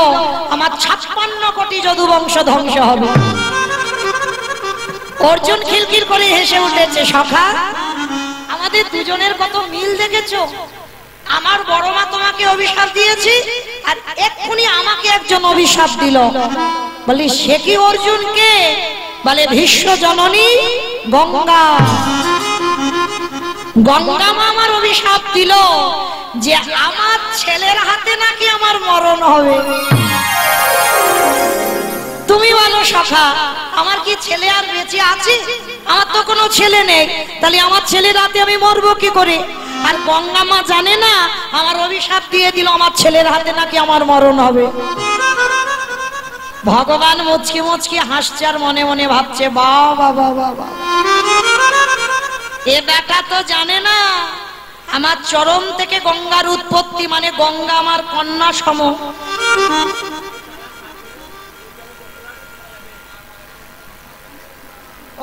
আমার 56 কোটি যদুবংশ ধ্বংস হবে। অর্জুন খিলখিল করে হেসে উঠেছে, সখা আমাদের দুজনের কত মিল দেখেছো? আমার বড় মা তোমাকে অভিশাপ দিয়েছি, আর এক্ষুনি আমাকে একজন অভিশাপ দিল। বলি, সে কি অর্জুনকে? বলে, ভীষ্ম জননী গঙ্গা। গঙ্গা মা আমার অভিশাপ দিল যে আমার ছেলের হাতে নাকি আমার মরণ হবে। তুমি বলো সখা, আমার কি ছেলে আর বেঁচে আছে? আমার তো কোনো ছেলে নেই, তাহলে আমার ছেলের হাতে আমি মরবো কি করে? আর গঙ্গা মা জানে না আমার অভিশাপ দিয়ে দিল আমার ছেলের হাতে নাকি আমার মরণ হবে। ভগবান মুচকি মুচকি হাসছে আর মনে মনে ভাবছে, বাবা বাবা বাবা, এ বেটা তো জানে না আমার চরম থেকে গঙ্গার উৎপত্তি, মানে গঙ্গা আমার কন্যা সম।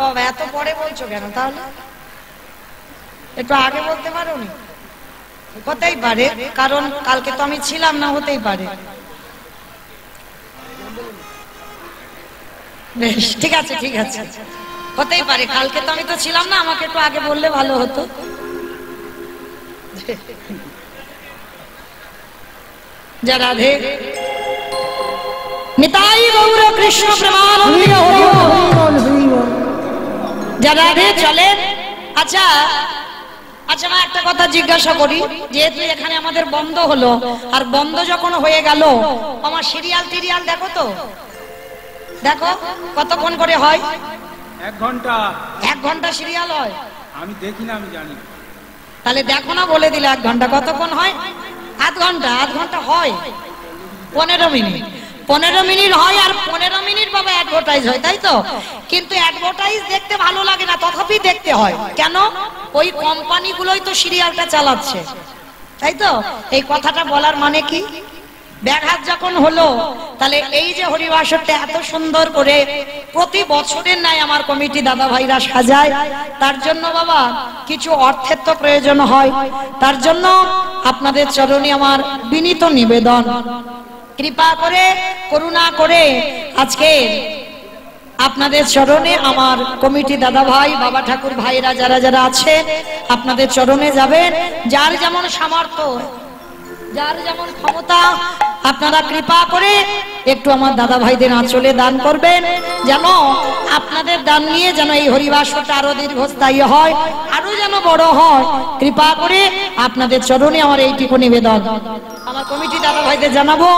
ও এত পরে বলছো কেন? তাহলে একটু আগে বলতে পারো নি? হতেই পারে, কারণ কালকে তো আমি ছিলাম না, হতেই পারে। বেশ, ঠিক আছে ঠিক আছে, হতেই পারে, কালকে তো আমি তো ছিলাম না, আমাকে একটু আগে বললে ভালো হতো। যা রাধে নিতাই গৌর কৃষ্ণ প্রেমানন্দে হরি বল। যা রাধে চলেন। আচ্ছা আচ্ছা, মা একটা কথা জিজ্ঞাসা করি, যেহেতু এখানে আমাদের বন্ধ হলো, আর বন্ধ যখন হয়ে গেল, আমার সিরিয়াল টিরিয়াল দেখো তো, দেখো কতক্ষণ করে হয়? 1 ঘন্টা। 1 ঘন্টা সিরিয়াল হয়? আমি দেখি না, আমি জানি। তাহলে দেখো না, বলে দিলে 1 ঘন্টা। কতক্ষণ হয়? আধ ঘন্টা। আধ ঘন্টা হয় 15 মিনিট। 15 মিনিট হয়, আর 15 মিনিট বাবা অ্যাডভার্টাইজ হয়, তাই তো? কিন্তু অ্যাডভার্টাইজ দেখতে ভালো লাগে না, তথাপি দেখতে হয়। কেন? ওই কোম্পানিগুলোই তো সিরিয়ালটা চালাচ্ছে, তাই তো? এই কথাটা বলার মানে কি? ব্যাঘাত যখন হলো, তাহলে এই যে হরিবাসরটা এত সুন্দর করে প্রতি বছরের ন্যায় আমার কমিটি দাদা ভাইরা সাজায়, তার জন্য বাবা কিছু অর্থের তো প্রয়োজন হয়। তার জন্য আপনাদের চরণে আমার বিনীত নিবেদন, কৃপা করে করুণা করে আজকে আপনাদের চরণে আমার কমিটি দাদা ভাই, বাবা ঠাকুর ভাইরা যারা যারা আছে, আপনাদের চরণে যাবেন। যার যেমন সামর্থ্য, যার যেমন ক্ষমতা, আপনারা কৃপা করে একটু আমার দাদা ভাইদের আঁচলে দান করবেন, যেন আপনাদের দান নিয়ে যেন এই হরিবাসরটা আরো দীর্ঘস্থায়ী হয়, আরো যেন বড় হয়। কৃপা করে আপনাদের চরণে আমার এইটুকু নিবেদন। আমার কমিটি দাদা ভাইদের জানাবো,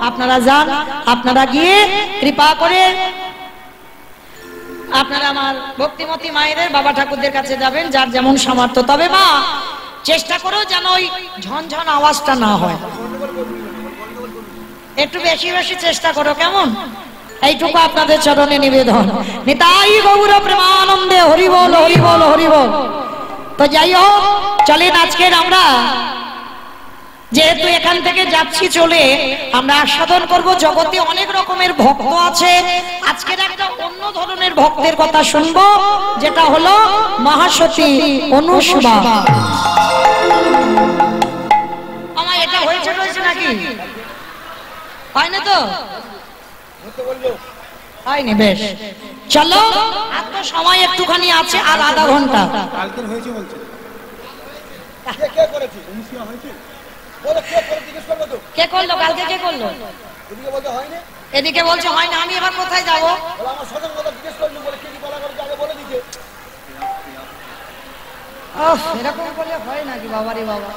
আপনারা যান, আপনারা গিয়ে কৃপা করে আপনারা আমার ভক্তিমতী মায়েদের, বাবা ঠাকুরদের কাছে যাবেন, যার যেমন সামর্থ্য। তবে মা চেষ্টা করো যেন ওই ঝনঝন আওয়াজটা না হয়, একটু বেশি বেশি চেষ্টা করো, কেমন? এইটুকু আপনাদের চরণে নিবেদন। নিতাই গৌর প্রেমানন্দে হরি বল হরি বল হরি বল। তো যাই হোক, চলেন আজকের আমরা যেহেতু এখান থেকে যাচ্ছি, চলে আমরা আস্বাদন করব। জগতে অনেক রকমের ভক্ত আছে, আজকের একটা অন্য ধরনের ভক্তের কথা শুনবো, যেটা হলো মহাসতী অনুসুয়া। আমার এটা হয়েছে নাকি? হয় না তো? হয়নি? বেশ, চলো, আর তো সময় একটুখানি আছে, আর আধা ঘন্টা। কালকের হয়েছে বলছে। কে করলো কালকে? কে করলো? এদিকে বলছে হয় না, আমি এবার কোথায় যাবো? এরকম বলে হয় নাকি? বাবারে বাবা,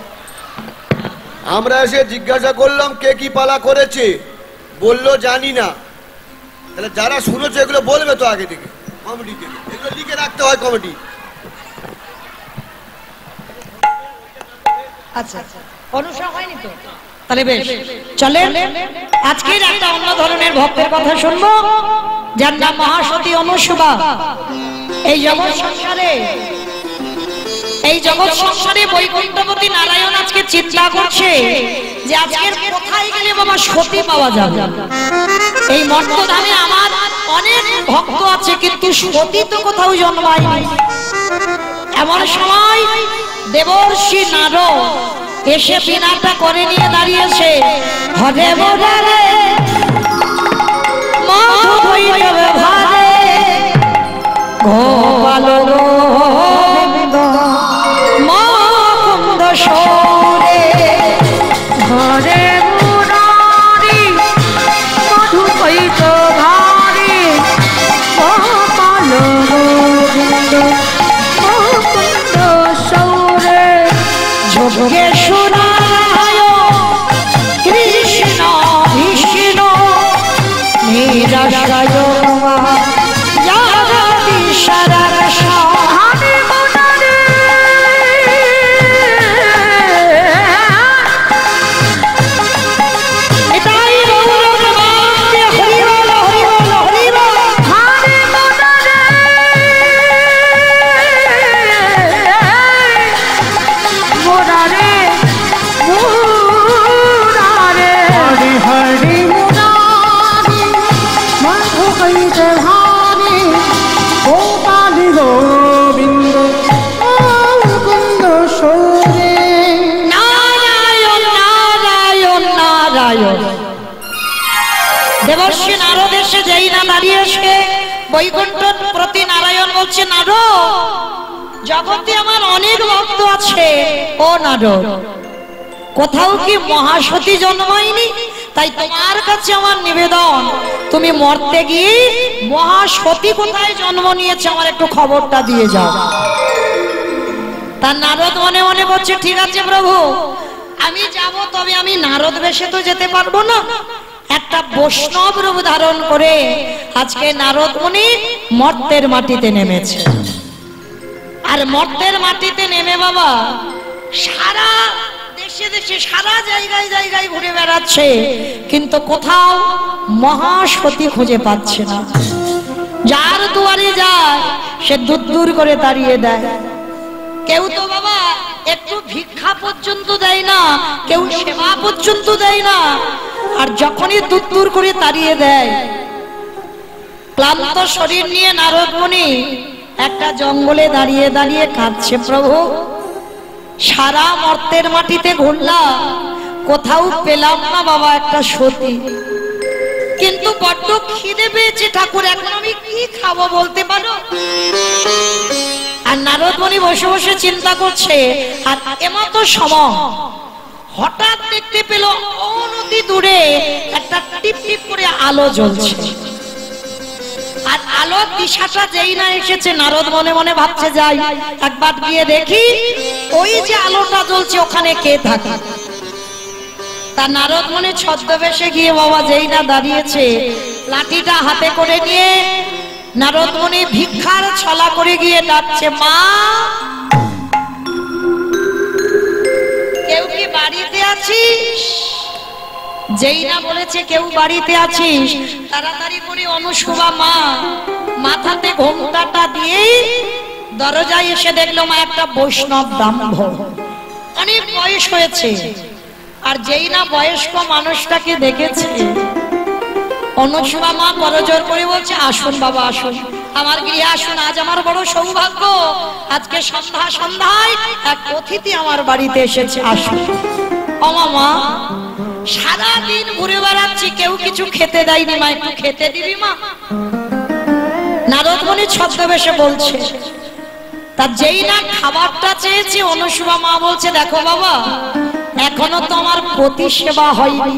আমরা এসে জিজ্ঞাসা করলাম কে কি পালা করেছে, বললো জানি না। তাহলে যারা শুনেছে এগুলো বলবে তো আগে থেকে, কমিটিকে এগুলো লিখে রাখতে হয় কমিটি। আচ্ছা অনুসরণ হয়নি তো? তাহলে বেশ, চলেন আজকের একটা অন্য ধরনের ভক্তের কথা শুনবো, যার নাম মহাসতী অনুসুয়া। এই জগৎ সংসারে, এই এই জগৎ সংসারে বৈকুণ্ঠপতি নারায়ণ আজকে চিন্তা করছে যে আজকের কোথায় গেলে বাবা সতী পাওয়া যাবে। এই মর্তধামে আমার অনেক ভক্ত আছে, কিন্তু সতী তো কোথাও জন্মায়নি। এমন সময় দেবর্ষি নারদ এসে বিনাটা করে নিয়ে দাঁড়িয়েছে, হরে বলে মধু বৈরবে ভারে গোপাল গোবিন্দ মুকুন্দ সৌরে হরে মুরারি মধু কৈত ধারি গোপাল গোবিন্দ মুকুন্দ সৌরে যোগেশ্বরায় কৃষ্ণ বিষ্ণু নিরাশায় দেবর্ষি নারদ এসে যেই না দাঁড়িয়েছে বৈকুণ্ঠ প্রতি নারায়ণ বলছে, নারদ জগতে আমার অনেক ভক্ত আছে, ও নারদ কোথাও কি মহাসতী জন্মায়নি? তাই তোমার কাছে আমার নিবেদন, তুমি মরতে গিয়ে মহাসতী কোথায় জন্ম নিয়েছে আমার একটু খবরটা দিয়ে যাও। তার নারদ মনে মনে বলছে, ঠিক আছে প্রভু আমি যাব, তবে আমি নারদ বেশে তো যেতে পারবো না। একটা বৈষ্ণব রূপ ধারণ করে আজকে নারদ মুনি মর্তের মাটিতে নেমেছে। আর মর্তের মাটিতে নেমে বাবা সারা দেশে দেশে সারা জায়গায় জায়গায় ঘুরে বেড়াচ্ছে, কিন্তু কোথাও মহাসতী খুঁজে পাচ্ছে না। যার দুয়ারে যায় সে দূর দূর করে তাড়িয়ে দেয়। কেউ তো বাবা একটু ভিক্ষা পর্যন্ত দেয় না, কেউ সেবা পর্যন্ত দেয় না। আর যখনই দূর দূর করে তাড়িয়ে দেয়, ক্লান্ত শরীর নিয়ে নারদ মুনি একটা জঙ্গলে দাঁড়িয়ে দাঁড়িয়ে কাঁদছে, প্রভু সারা মর্তের মাটিতে ঘুরলাম, কোথাও পেলাম না বাবা একটা সতী, কিন্তু বড্ড খিদে পেয়েছে ঠাকুর, এখন আমি কি খাবো বলতে পারো? আর নারদ মুনি বসে বসে চিন্তা করছে। আর এমতো সময় হঠাৎ দেখতে পেল অনতি দূরে একটা টিপ টিপ করে আলো জ্বলছে। আর আলোর দিশাটা যেই না এসেছে, নারদ মনে মনে ভাবছে যাই একবার গিয়ে দেখি ওই যে আলোটা জ্বলছে ওখানে কে থাকে। তা নারদ মনে ছদ্মবেশে গিয়ে বাবা যেই না দাঁড়িয়েছে, লাঠিটা হাতে করে নিয়ে নারদ মুনি ভিক্ষার ছলা করে গিয়ে ডাকছে, মা কেউ কি বাড়িতে আছিস? যেই না বলেছে কেউ বাড়িতে আছিস, তাড়াতাড়ি করে অনুসুবা মা মাথাতে ঘোমটাটা দিয়ে দরজায় এসে দেখলো মা একটা বৈষ্ণব ব্রাহ্মণ, অনেক বয়স হয়েছে। আর যেই না বয়স্ক মানুষটাকে দেখেছে, অনুসুবা মা করজোর করে বলছে, আসুন বাবা আসুন, আমার গৃহে আসুন, আজ আমার বড় সৌভাগ্য, আজকে সন্ধ্যায় এক অতিথি আমার বাড়িতে এসেছে, আসুন। ও মা সারাদিন ঘুরে বেড়াচ্ছি, কেউ কিছু খেতে দেয়নি, মা একটু খেতে দিবি মা? নারদ মুনি ছদ্মবেশে বলছে। তার যেই না খাবারটা চেয়েছে, অনুসুবা মা বলছে, দেখো বাবা এখনো তো আমার পতি সেবা হয়নি,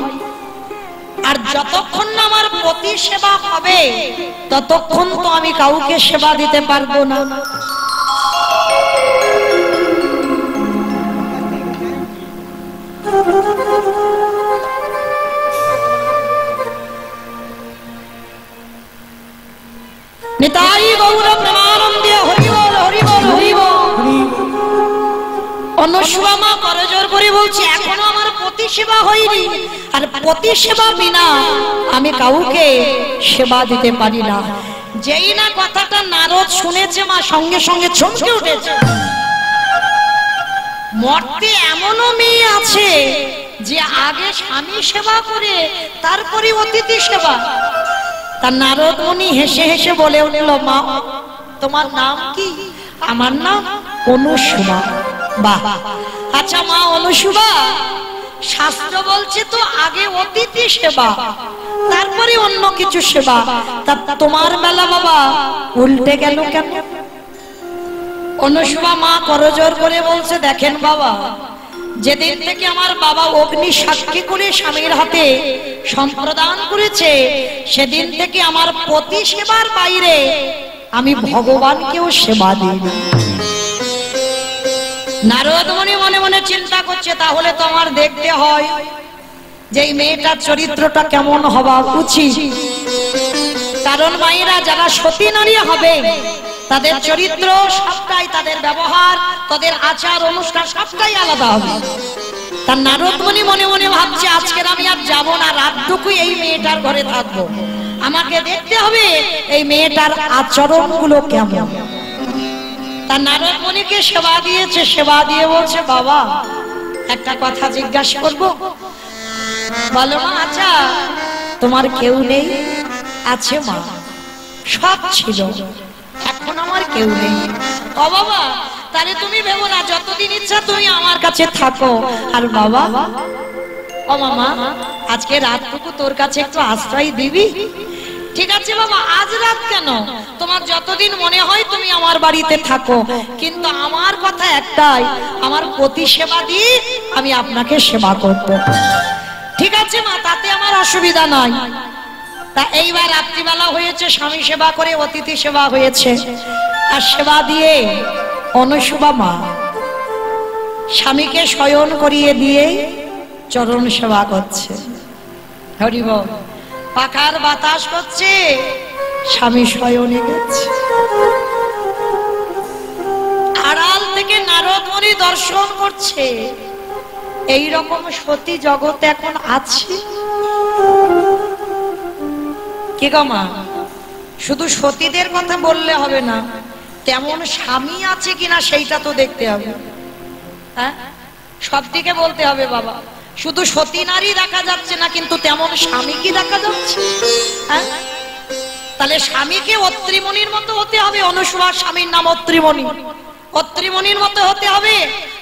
আর যতক্ষণ না আমার পতি সেবা হবে ততক্ষণ তো আমি কাউকে সেবা দিতে পারবো না। নিতাই গৌর প্রেমানন্দে হরি বল হরি বল হরি বল। অনুসুবা মা করজোর করে বলছে, এখনো আমার পতি সেবা হয়নি, আর পতি সেবা বিনা আমি কাউকে সেবা দিতে পারি না। যেই না কথাটা নারদ শুনেছে, মা সঙ্গে সঙ্গে চমকে উঠেছে। মর্তে এমনও মেয়ে আছে যে আগে স্বামী সেবা করে তারপরে অতিথি সেবা। তার নারদ মুনি হেসে হেসে বলে উঠল, মা তোমার নাম কি? আমার নাম অনুসুবা। বাহ, আচ্ছা মা অনুসুবা, শাস্ত্র বলছে তো আগে অতিথি সেবা তারপরে অন্য কিছু সেবা, তা তোমার বেলা বাবা উল্টে গেল কেন? অনুসুবা মা করজোর করে বলছে, দেখেন বাবা, যেদিন থেকে আমার বাবা অগ্নি সাক্ষী করে স্বামীর হাতে সম্প্রদান করেছে, সেদিন থেকে আমার পতি সেবার বাইরে আমি ভগবানকেও সেবা দিই। নারদ মুনি মনে মনে চিন্তা করছে, তাহলে তো আমার দেখতে হয় যে এই মেয়েটার চরিত্রটা কেমন হওয়া উচিত। কারণ মায়েরা যারা সতী নারী হবে তাদের চরিত্র সবটাই, তাদের ব্যবহার, তাদের আচার অনুষ্ঠান সবটাই আলাদা হবে। তার নারদ মুনি মনে মনে ভাবছে, আজকের আমি আর যাবো না, রাতটুকুই এই মেয়েটার ঘরে থাকবো, আমাকে দেখতে হবে এই মেয়েটার আচরণগুলো কেমন। তার নারদ মুনিকে সেবা দিয়েছে, সেবা দিয়ে বলছে, বাবা একটা কথা জিজ্ঞাসা করবো? বলো মা। আচ্ছা তোমার কেউ নেই? আছে মা, সব ছিল, এখন আমার কেউ নেই। ও বাবা, তাহলে তুমি ভেবো না, যতদিন ইচ্ছা তুমি আমার কাছে থাকো। আর বাবা, ও মামা, আজকে রাতটুকু তোর কাছে একটু আশ্রয় দিবি? ঠিক আছে বাবা, আজ রাত কেন, তোমার যতদিন মনে হয় তুমি আমার বাড়িতে থাকো, কিন্তু আমার কথা একটাই, আমার পতি সেবা দিয়ে আমি আপনাকে সেবা করব। ঠিক আছে মা, তাতে আমার অসুবিধা নাই। তা এইবার রাত্রিবেলা হয়েছে, স্বামী সেবা করে অতিথি সেবা হয়েছে, আর সেবা দিয়ে অনুসুবা মা স্বামীকে শয়ন করিয়ে দিয়ে চরণ সেবা করছে। হরি বল। পাখার বাতাস করছে, স্বামী শয়নে গেছে। আড়াল থেকে নারদ মুনি দর্শন করছে। এই রকম সতী জগতে এখন আছে কি গো মা? শুধু সতীদের কথা বললে হবে না, তেমন স্বামী আছে কিনা সেইটা তো দেখতে হবে। হ্যাঁ, সব দিকে বলতে হবে বাবা। শুধু সতী নারী দেখা যাচ্ছে না, কিন্তু তেমন স্বামী কি দেখা যাচ্ছে? হ্যাঁ, তাহলে স্বামীকে অত্রিমণির মতো হতে হবে। অনুসুবার স্বামীর নাম অত্রিমণি, অত্রিমণির মতো হতে হবে।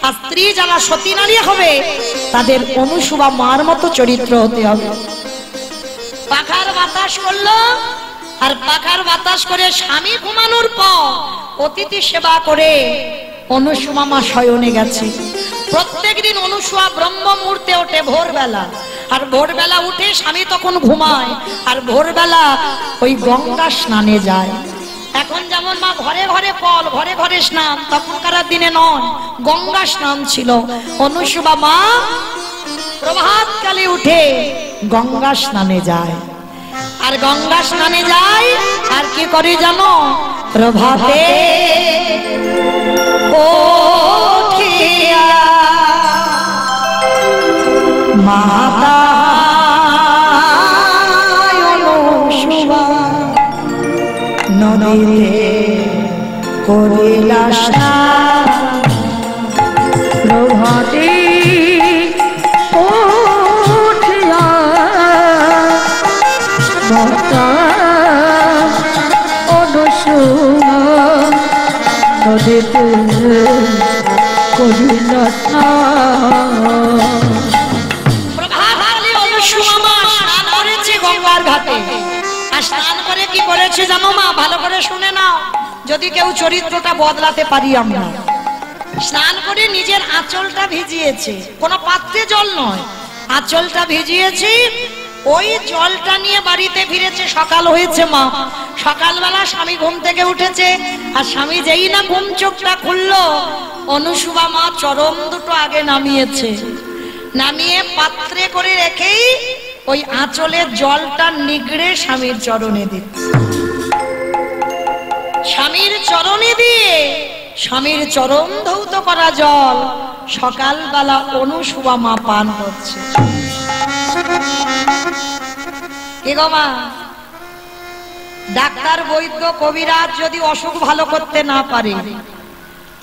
আর স্ত্রী যারা সতী নারী হবে তাদের অনুসুবা মার মতো চরিত্র হতে হবে। পাখার বাতাস করলো, আর পাখার বাতাস করে স্বামী ঘুমানোর পর অতিথি সেবা করে অনুসুমা মা শয়নে গেছে। প্রত্যেকদিন অনুসুয়া ব্রহ্ম মুহূর্তে ওঠে ভোরবেলা, আর ভোরবেলা উঠে স্বামী তখন ঘুমায়, আর ভোরবেলা ওই গঙ্গা স্নানে যায়। এখন যেমন মা ঘরে ঘরে কল, ঘরে ঘরে স্নান, তখনকার দিনে নয়, গঙ্গা স্নান ছিল। অনুসুবা মা প্রভাতকালে উঠে গঙ্গা স্নানে যায়, আর গঙ্গা স্নানে যায় আর কি করে জানো? প্রভাতে উঠিয়া মাতা অনুসুবা নদীতে করিলা স্নান। প্রভাতে উঠিয়া মাতা অনুসুবা নদীতে করিলা স্নান। প্রভাতকালে অনুসুমা মা স্নান করেছে গঙ্গার ঘাটে। আর স্নান করে কি করেছে জানো মা? ভালো করে শুনে নাও, যদি কেউ চরিত্রটা বদলাতে পারি আমরা। স্নান করে নিজের আঁচলটা ভিজিয়েছে, কোনো পাত্রে জল নয়, আঁচলটা ভিজিয়েছে। ওই জলটা নিয়ে বাড়িতে ফিরেছে। সকাল হয়েছে মা, সকালবেলা স্বামী ঘুম থেকে উঠেছে, আর স্বামী যেই না ঘুম চোখটা খুললো, অনুসুবা মা চরণ দুটো আগে নামিয়েছে, নামিয়ে পাত্রে করে রেখেই ওই আঁচলের জলটা নিগড়ে স্বামীর চরণে দিচ্ছে। স্বামীর চরণে দিয়ে স্বামীর চরণ ধৌত করা জল সকালবেলা অনুসুবা মা পান করছে। কি গো মা, ডাক্তার বৈদ্য কবিরাজ যদি অসুখ ভালো করতে না পারে,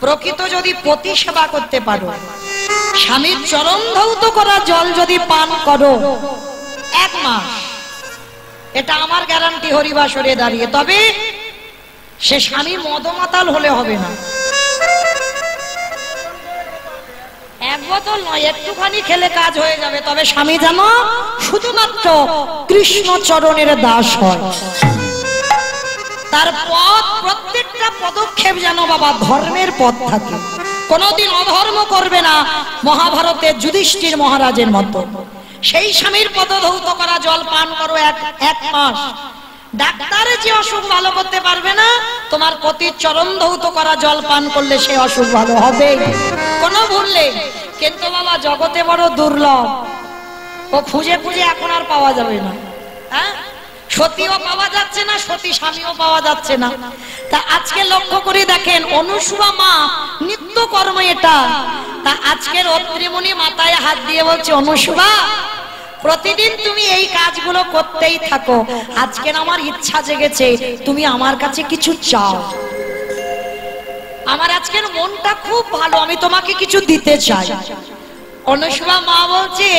প্রকৃত যদি পতি সেবা করতে পারো, স্বামীর চরণ ধৌত করা জল যদি পান করো 1 মাস, এটা আমার গ্যারান্টি হরিবাসরে দাঁড়িয়ে। তবে সে স্বামী মদমাতাল হলে হবে না। 1 বোতল নয়, একটুখানি খেলে কাজ হয়ে যাবে। তবে স্বামী যেন শুধুমাত্র কৃষ্ণ চরণের দাস হয়। তার পথ, প্রত্যেকটা পদক্ষেপ যেন বাবা ধর্মের পথ থাকে, কোনদিন অধর্ম করবে না, মহাভারতের যুধিষ্ঠির মহারাজের মতো। সেই স্বামীর পদধৌত করা জল পান করো 1 মাস। ডাক্তারে যে অসুখ ভালো করতে পারবে না, তোমার পতির চরণ ধৌত করা জল পান করলে সে অসুখ ভালো হবে, কোনো ভুল নেই। কিন্তু বাবা জগতে বড় দুর্লভ, ও খুঁজে খুঁজে এখন আর পাওয়া যাবে না। হ্যাঁ, সতীও পাওয়া যাচ্ছে না, সতী স্বামীও পাওয়া যাচ্ছে না। তা আজকে লক্ষ্য করে দেখেন, অনুসুয়া মা নিত্য কর্ম এটা। তা আজকের অত্রিমুনি মাথায় হাত দিয়ে বলছে, অনুসুয়া প্রতিদিন তুমি এই কাজগুলো করতেই থাকো। আজকের আমার ইচ্ছা জেগেছে তুমি আমার কাছে কিছু চাও। আমার আজকের মনটা খুব ভালো, আমি তোমাকে কিছু দিতে চাই। অনুসুয়া মা বলছে,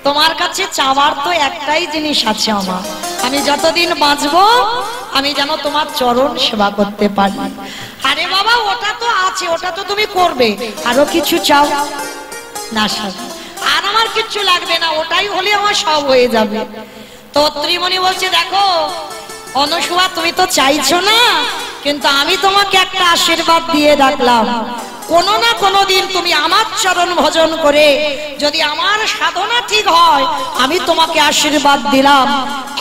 তোমার কাছে চাওয়ার তো একটাই জিনিস আছে আমার, আমি যতদিন বাঁচবো আমি যেন তোমার চরণ সেবা করতে পারি। আরে বাবা ওটা তো আছে, ওটা তো তুমি করবে, আরো কিছু চাও না? আর আমার কিচ্ছু লাগবে না, ওটাই হলে আমার সব হয়ে যাবে। তো ত্রিমণি বলছে, দেখো অনুসুয়া তুমি তো চাইছো না, কিন্তু আমি তোমাকে একটা আশীর্বাদ দিয়ে রাখলাম। কোনো না কোনো দিন তুমি আমার চরণ ভজন করে যদি আমার সাধনা ঠিক হয়, আমি তোমাকে আশীর্বাদ দিলাম,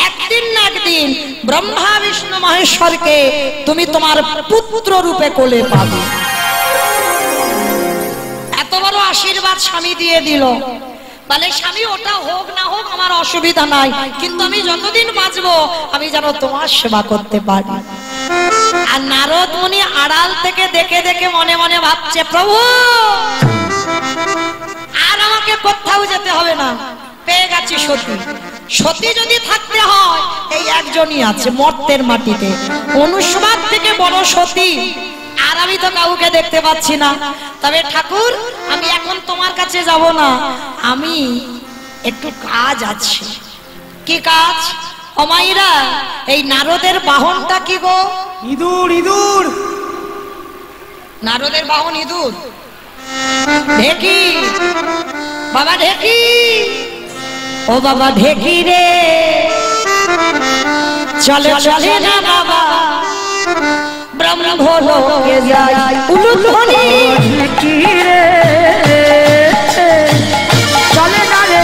একদিন না একদিন ব্রহ্মা বিষ্ণু মহেশ্বরকে তুমি তোমার পুত্র রূপে কোলে পাবে। এত বড় আশীর্বাদ স্বামী দিয়ে দিল। বলে স্বামী ওটা হোক না হোক আমার অসুবিধা নাই, কিন্তু আমি যতদিন বাঁচবো আমি যেন তোমার সেবা করতে পারি। আর নারদ মুনি আড়াল থেকে দেখে দেখে মনে মনে ভাবছে, প্রভু আর আমাকে কোথাও যেতে হবে না, পেয়ে গেছি সতী। সতী যদি থাকতে হয় এই একজনই আছে মর্তের মাটিতে, অনুসুয়ার থেকে বড় সতী আর আমি তো কাউকে দেখতে পাচ্ছি না। তবে ঠাকুর আমি এখন তোমার কাছে যাব না, আমি একটু কাজ আছে। কি কাজ? অমাইরা এই নারদের বাহনটা কি গো? ইঁদুর। ইঁদুর, নারদের বাহন ইঁদুর। ঢেকি বাবা, ঢেকি ও বাবা ঢেকি রে, চলে চলে না বাবা ব্রহ্মলোকে যাই। উলুধ্বনি ঢেকি রে, চলে না রে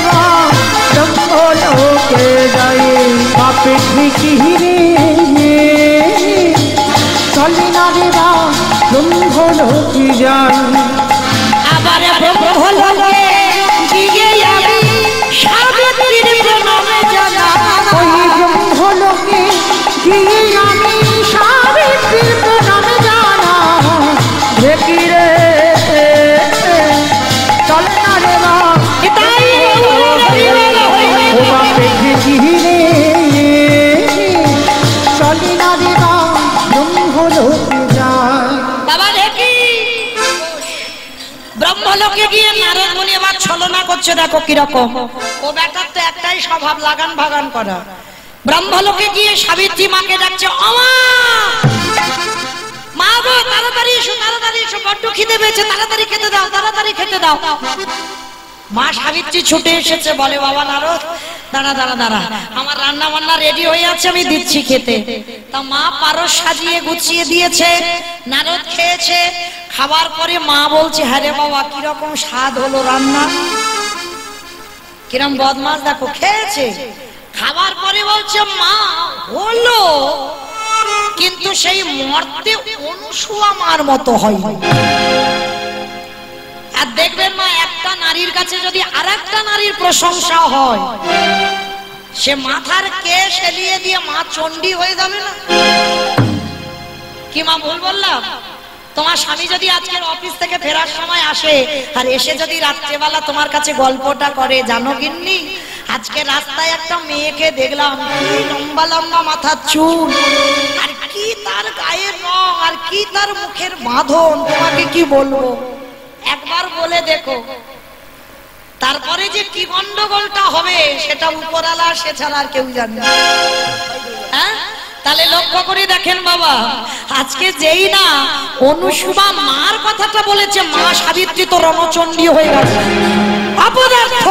ব্রহ্মলোকে যাই। বাপে ঢেকি রে, চলে না রে ব্রহ্মলোকে যাই। আবার ব্রহ্মলোকে গিয়ে আমি সাবিত্রীর প্রণামে জানাই। ওই ব্রহ্মলোকে গিয়ে আমি সাবিত্রীর প্রণামে জানাই। ঢেকি রে, চলে না রে এটাই ও বাপে ঢেকি রে, চলে না রে ব্রহ্মলোকে যাই। বাবা ঢেকি। ব্রহ্মলোকে গিয়ে নারদ মুনি আবার ছলনা করছে, দেখো কিরকম। ও বেটার তো একটাই স্বভাব, লাগান ভাগান করা। ব্রহ্মলোকে গিয়ে সাবিত্রী মাকে ডাকছে, অমা মা গো তাড়াতাড়ি এসো, তাড়াতাড়ি এসো, বড্ড খিদে পেয়েছে, তাড়াতাড়ি খেতে দাও, তাড়াতাড়ি খেতে দাও। মা সাবিত্রী ছুটে এসেছে, বলে বাবা নারদ দাঁড়া দাঁড়া দাঁড়া, আমার রান্না বান্না রেডি হয়ে আছে, আমি দিচ্ছি খেতে। তা মা পারস সাজিয়ে গুছিয়ে দিয়েছে, নারদ খেয়েছে। খাবার পরে মা বলছে, হ্যাঁ রে বাবা কিরকম স্বাদ হলো রান্না, কিরম বদমাস দেখো খেয়েছে। খাবার পরে বলছে, মা হলো, কিন্তু সেই মর্তে অনুসুয়া মার মতো হয়। আর দেখবেন মা, একটা নারীর কাছে যদি আরেকটা নারীর প্রশংসা হয়, সে মাথার কেশ এলিয়ে দিয়ে মা চণ্ডী হয়ে যাবে না? কি মা ভুল বললাম? তোমার স্বামী যদি আজকের অফিস থেকে ফেরার সময় আসে আর এসে যদি রাত্রেবেলা তোমার কাছে গল্পটা করে, জানো গিন্নি আজকে রাস্তায় একটা মেয়েকে দেখলাম, কি লম্বা লম্বা মাথার চুল, আর কি তার গায়ের রং, আর কি তার মুখের বাঁধন, তোমাকে কি বলবো, একবার বলে দেখো। তারপরে যে কি গন্ডগোলটা হবে সেটা উপরালা, সে ছাড়া আর কেউ জানে না। হ্যাঁ, তাহলে লক্ষ্য করে দেখেন বাবা, আজকে যেই না অনুসুবা মার কথাটা বলেছে, মা সাবিত্রী তো রণচণ্ডী হয়ে গেছে। অপদার্থ,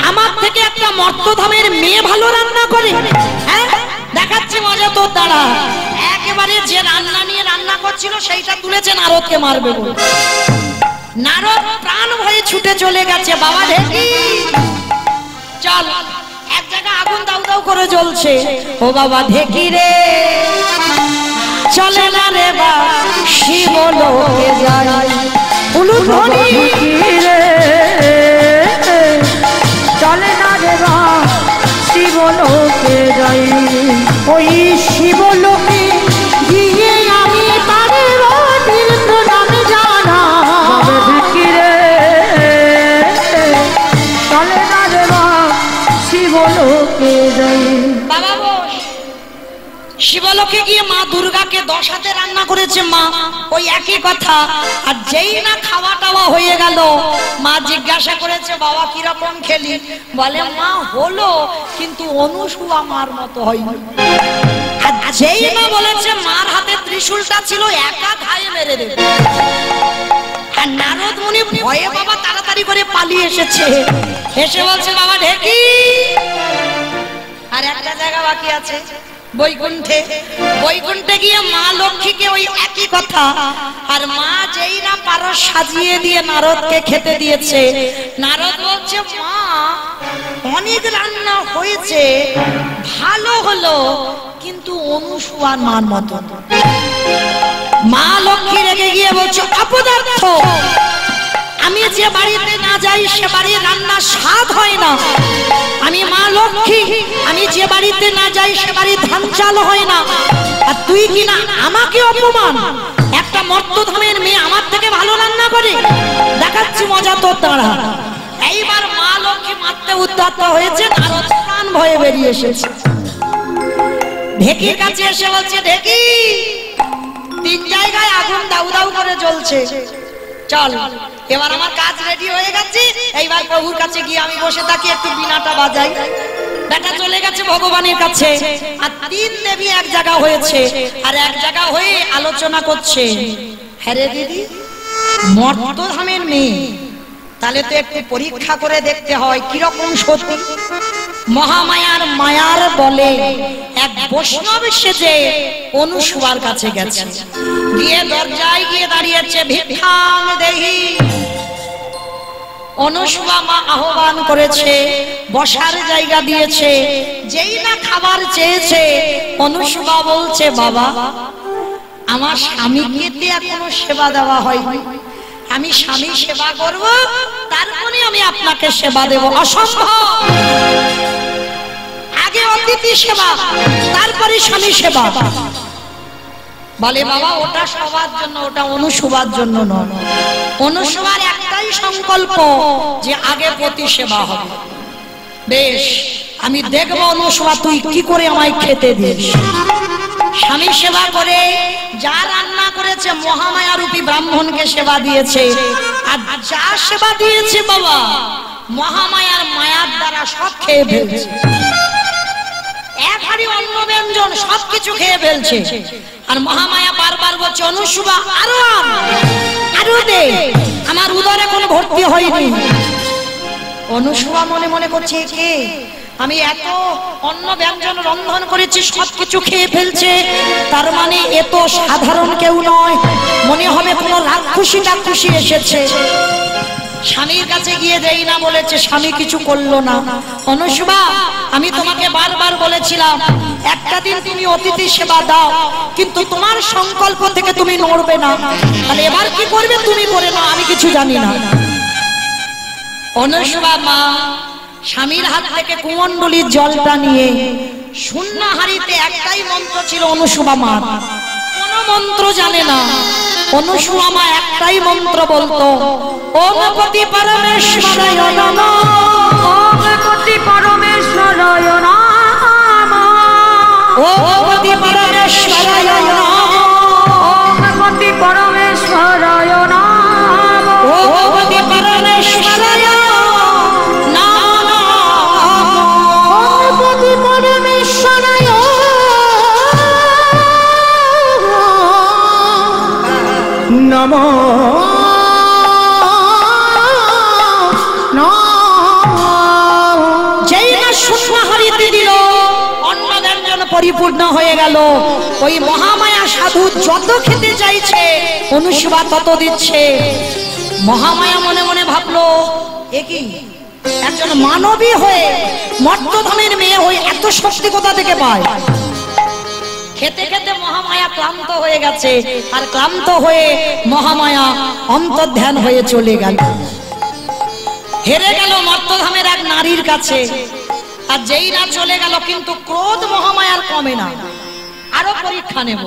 আমার থেকে একটা মর্তধামের মেয়ে ভালো রান্না করে। হ্যাঁ, দেখাচ্ছি মজা তোর দ্বারা। একেবারে যে রান্না নিয়ে রান্না করছিল সেইটা তুলেছে নারদকে মারবে বলে। নারদ প্রাণ ভয়ে ছুটে চলে গেছে। বাবা ঢেকি চল, এক জায়গায় আগুন দাউ দাউ করে জ্বলছে। ও বাবা ঢেকি রে, চলে না রে বা শিবলোকে যাই। উলুধ্বনি রে, চলে না রে বা শিবলোকে যাই। ওই শিবলোকে গিয়ে আমি পারে তীর্থ নামে জানা। চলে না রে বা শিবলোকে যাই। বাবা বস, শিবলোকে গিয়ে মা দুর্গাকে 10 হাতে রান্না করেছে মা, ওই একই কথা। আর যেই না খাওয়া টাওয়া হয়ে গেল, মা জিজ্ঞাসা করেছে বাবা কিরকম খেলি? বলে মা হলো, কিন্তু অনুসুয়া মার মতো হয়নি। আর যেই না বলেছে মার হাতে ত্রিশূলটা ছিল, একা ঘায়ে মেরে দেবে। আর নারদ মুনি ভয়ে বাবা তাড়াতাড়ি করে পালিয়ে এসেছে। এসে বলছে বাবা ঢেকি, আর একটা জায়গা বাকি আছে বৈকুণ্ঠে। বৈকুণ্ঠে গিয়ে মা লক্ষ্মীকে ওই একই কথা। আর মা যেই না পারস সাজিয়ে দিয়ে নারদকে খেতে দিয়েছে। নারদ বলছে মা অনেক রান্না হয়েছে, ভালো হলো, কিন্তু অনুসুয়ার মার মতো। মা লক্ষ্মী রেগে গিয়ে বলছে অপদার্থ, আমি যে বাড়িতে না যাই সে বাড়ির রান্না স্বাদ হয় না। আমি মা লক্ষ্মী, আমি যে বাড়িতে না যাই সে বাড়ির ধান চাল হয় না। আর তুই কিনা আমাকে অপমান, একটা মর্তধামের মেয়ে আমার থেকে ভালো রান্না করে। দেখাচ্ছি মজা তোর দ্বারা। এইবার মা লক্ষ্মী মারতে উদ্যত হয়েছে, নারদ প্রাণ ভয়ে বেরিয়ে এসেছে। ঢেকির কাছে এসে বলছে ঢেকি, 3 জায়গায় আগুন দাউ দাউ করে জ্বলছে, চল। এবার আমার কাজ রেডি হয়ে গেছে, এইবার প্রভুর কাছে গিয়ে আমি বসে থাকি, একটু বিনাটা বাজাই। বেটা চলে গেছে ভগবানের কাছে। আর 3 দেবী এক জায়গা হয়েছে, আর এক জায়গা হয়ে আলোচনা করছে। হ্যাঁ রে দিদি, মর্তধামের মেয়ে, তাহলে তো একটু পরীক্ষা করে দেখতে হয় কিরকম সতী। মহামায়ার মায়ার বলে এক বৈষ্ণব সেজে অনুসুয়ার কাছে গেছে। গিয়ে দরজায় গিয়ে দাঁড়িয়েছে, ভিক্ষাং দেহি। অনুসুয়া মা আহ্বান করেছে, বসার জায়গা দিয়েছে। যেই না খাবার চেয়েছে, অনুসুয়া বলছে বাবা আমার স্বামীকে দিয়ে এখনো সেবা দেওয়া হয়নি, আমি স্বামী সেবা করব, তারপরে আমি আপনাকে সেবা দেব। অসম্ভব, আগে অতিথি সেবা, তারপরে স্বামী সেবা। বলে বাবা ওটা সবার জন্য, ওটা অনুসুবার জন্য নয়। অনুসুবার একটাই সংকল্প যে আগে পতি সেবা হবে। বেশ, আমি দেখব অনুসুয়া তুই কি করে আমায় খেতে দিস। স্বামী সেবা করে যা রান্না করেছে মহামায়া রূপী ব্রাহ্মণকে সেবা দিয়েছে। আর যা সেবা দিয়েছে বাবা মহামায়ার মায়ার দ্বারা সব খেয়ে ফেলছে। এক হাড়ি অন্ন ব্যঞ্জন সবকিছু খেয়ে ফেলছে। আর মহামায়া বারবার বলছে অনুসুয়া আরো আরো দে, আমার উদরে কোনো ভর্তি হয়নি। অনুসুয়া মনে মনে করছে কে, আমি এত অন্ন ব্যঞ্জন রন্ধন করেছি সবকিছু খেয়ে ফেলছে, তার মানে এত সাধারণ কেউ নয়, মনে হবে কোনো রাক্ষসী টাক্ষসী এসেছে। স্বামীর কাছে গিয়ে দেই না বলেছে, স্বামী কিছু করলো না। অনুসুয়া আমি তোমাকে বারবার বলেছিলাম একটা দিন তুমি অতিথি সেবা দাও, কিন্তু তোমার সংকল্প থেকে তুমি নড়বে না। তাহলে এবার কি করবে তুমি করে নাও, আমি কিছু জানি না। অনুসুয়া মা স্বামীর হাত থেকে কুমণ্ডলীর জলটা নিয়ে শূন্য হাড়িতে, একটাই মন্ত্র ছিল অনুসুয়া মা, কোন মন্ত্র জানে না। অনুসুয়া মা একটাই মন্ত্র বলতো, ওম পতি পরমেশ্বরায় নমঃ, ওম পতি পরমেশ্বরায় নমঃ ওম পতি পরমেশ্বরায় নমঃ ওম পতি পরমেশ্বরায় নমঃ ওম পতি পরমেশ্বরায় নমঃ ওম পতি পরমেশ্বরায় নমঃ যেই না শূন্য হারিয়ে দিল অন্নদান যেন পরিপূর্ণ হয়ে গেল। ওই মহামায়া সাধু যত খেতে চাইছে অনুসভা তত দিচ্ছে। মহামায়া মনে মনে ভাবলো এ কি একজন মানবী হয়ে মর্তধামের মেয়ে হয়ে এত শক্তি কোথা থেকে পায়। খেতে খেতে মহামায়া ক্লান্ত হয়ে গেছে, আর ক্লান্ত হয়ে মহামায়া অন্তর্ধান হয়ে চলে গেল। হেরে গেল মর্তধামের এক নারীর কাছে। আর যেই না চলে গেল, কিন্তু ক্রোধ মহামায়ার কমে না। আরো পরীক্ষা নেব,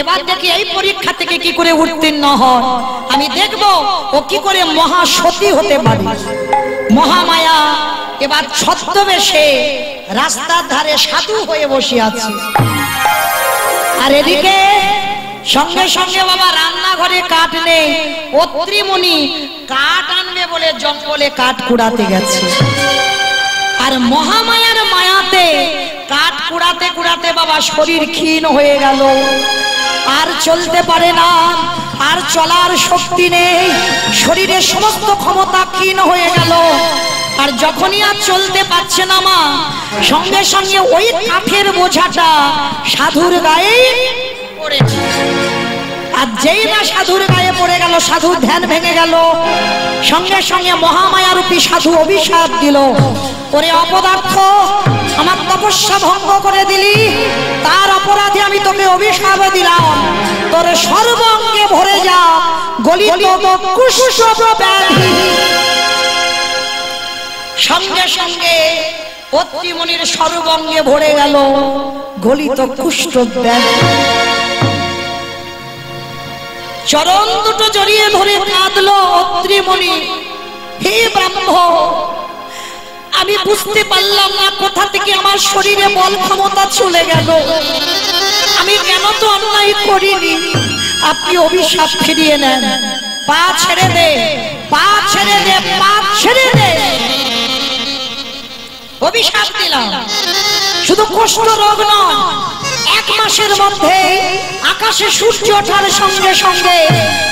এবার দেখি এই পরীক্ষা থেকে কি করে উত্তীর্ণ হয়। আমি দেখব ও কি করে মহাসতী হতে পারে। মহামায়া এবার ছদ্মবেশে রাস্তার ধারে সাধু হয়ে বসে আছে। আর এদিকে সঙ্গে সঙ্গে বাবা রান্নাঘরে কাঠ নেই। অত্রিমুনি কাঠ আনবে বলে জঙ্গলে কাঠ কুড়াতে গেছে। আর মহামায়ার মায়াতে কাঠ কুড়াতে কুড়াতে বাবা শরীর ক্ষীণ হয়ে গেল, আর চলতে পারে না, আর চলার শক্তি নেই, শরীরের সমস্ত ক্ষমতা ক্ষীণ হয়ে গেল। আর যখনই আর চলতে পারছে না মা, সঙ্গে সঙ্গে ওই কাঠের বোঝাটা সাধুর গায়ে পড়ে। আর যেই না সাধুর গায়ে পড়ে গেল, সাধুর ধ্যান ভেঙে গেল। সঙ্গে সঙ্গে মহামায়ারূপী সাধু অভিশাপ দিল, ওরে অপদার্থ, আমার তপস্যা ভঙ্গ করে দিলি, তার অপরাধে আমি তোকে অভিশাপ দিলাম, তোর সর্বাঙ্গে ভরে যা গলিত কুষ্ঠ ব্যাধি। সঙ্গে সঙ্গে অত্রিমুনির সর্বাঙ্গে ভরে গেল গলিত কুষ্ঠ ব্যাধি। চরণ দুটো জড়িয়ে ধরে কাঁদলো অত্রিমুনি, হে ব্রহ্ম, আমি বুঝতে পারলাম না কোথা থেকে আমার শরীরে বল ক্ষমতা চলে গেল, আমি কেন তো অন্যায় করিনি, আপনি অভিশাপ ফিরিয়ে নেন, পা ছেড়ে দে, পা ছেড়ে দে, পা ছেড়ে দে। অভিশাপ দিলাম, শুধু কুষ্ঠ রোগ নয়, 1 মাসের মধ্যে আকাশে সূর্য ওঠার সঙ্গে সঙ্গে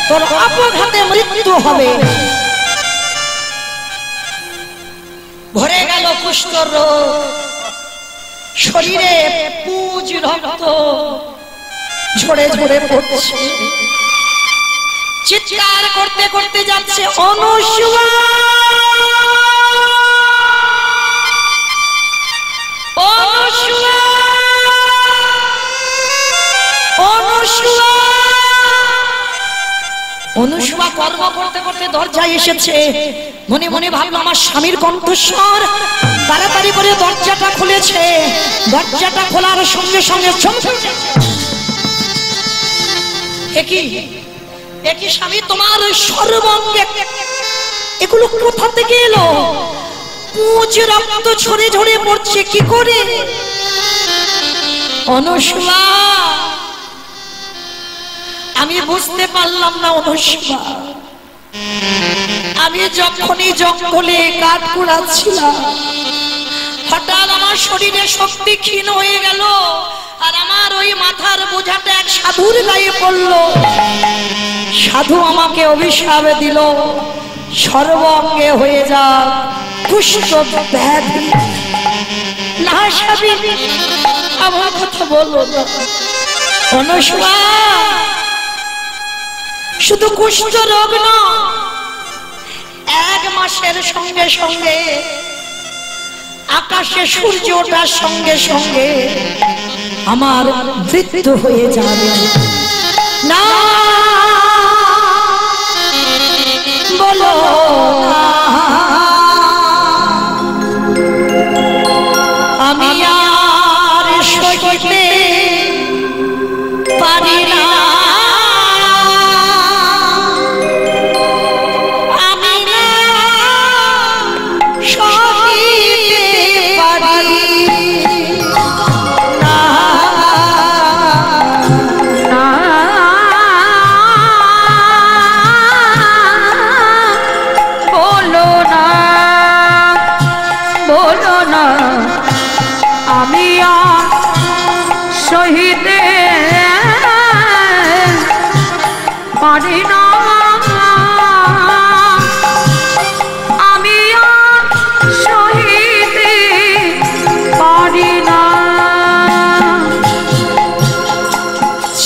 তোর অপঘাতে মৃত্যু হবে। ভরে গেল কুষ্ঠ রোগ, শরীরে পুজ রক্ত ঝরে ঝরে পড়ছে, চিৎকার করতে করতে যাচ্ছে অনুসভা, অনুসভা, অনুসভা। অনুসভা কর্ম করতে করতে দরজায় এসেছে। মনে মনে ভাবলো আমার স্বামীর কণ্ঠস্বর, তাড়াতাড়ি করে দরজাটা খুলেছে। দরজাটা খোলার সঙ্গে সঙ্গে একই স্বামী, তোমার সর্বাঙ্গে এগুলো কোথা থেকে এলো? পুজ রক্ত ঝরে ঝরে পড়ছে কি করে? অনুসভা, আমি বুঝতে পারলাম না অনুসভা, আমি যখনই জঙ্গলে কাঠ কুড়াচ্ছিলাম, হঠাৎ আমার শরীরে শক্তি ক্ষীণ হয়ে গেল, আর আমার ওই মাথার বোঝাটা এক সাধুর গায়ে পড়ল। সাধু আমাকে অভিশাপ দিল, সর্বাঙ্গে হয়ে যা কুষ্ঠ ব্যাধি। না স্বামী, আমার কথা বলো না। অনুসভা, শুধু কুষ্ঠ রোগ না, 1 মাসের সঙ্গে সঙ্গে আকাশে সূর্য ওঠার সঙ্গে সঙ্গে আমার মৃত্যু হয়ে যাবে। না বলো না, আমি আর সইতে পারি না, আমি না সইতে পারি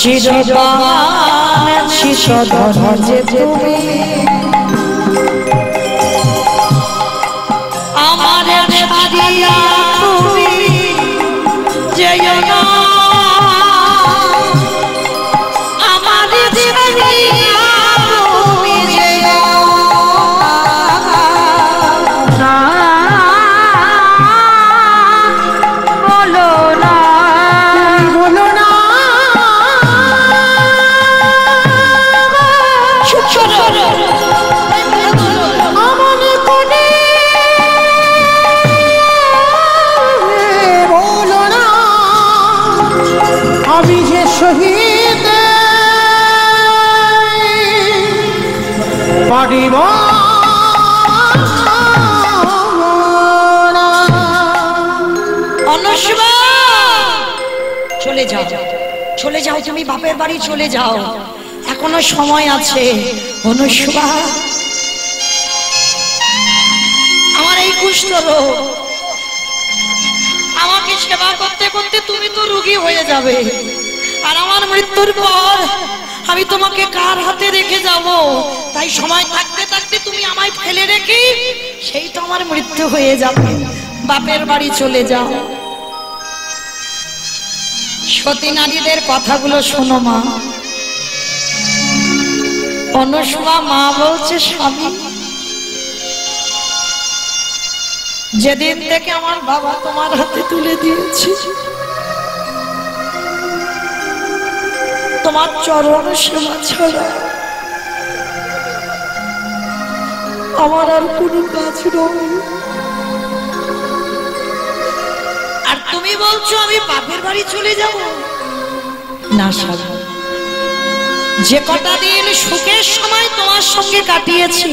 চিরবান শিশধর যে তুমি আমার ছাড়িয়া তুমি যেও না আমার ছাড়িয়া তুমি যেও না বলো না বলো না আমার কোনে বলো না আমি যে শহীদ পারিব অনুষ্মা চলে যাও চলে যাও তুমি বাপের বাড়ি চলে যাও এখনো সময় আছে অনুষ্মা আমার এই কুষ্ঠ রোগ আমাকে সেবা করতে করতে তুমি তো রোগী হয়ে যাবে আর আমার মৃত্যুর পর আমি তোমাকে কার হাতে রেখে যাব তাই সময় থাকতে থাকতে তুমি আমায় ফেলে রেখে সেই তো আমার মৃত্যু হয়ে যাবে বাপের বাড়ি চলে যাও সতী নারীদের কথাগুলো শোনো মা অনুষ্মা মা বলছে স্বামী যেদিন থেকে আমার বাবা তোমার হাতে তুলে দিয়েছি তোমার চরণ সেবা ছাড়া আমার আর কোনো কাজ নয় আর তুমি বলছো আমি বাপের বাড়ি চলে যাব না স্বামী যে কটা দিন সুখের সময় তোমার সঙ্গে কাটিয়েছি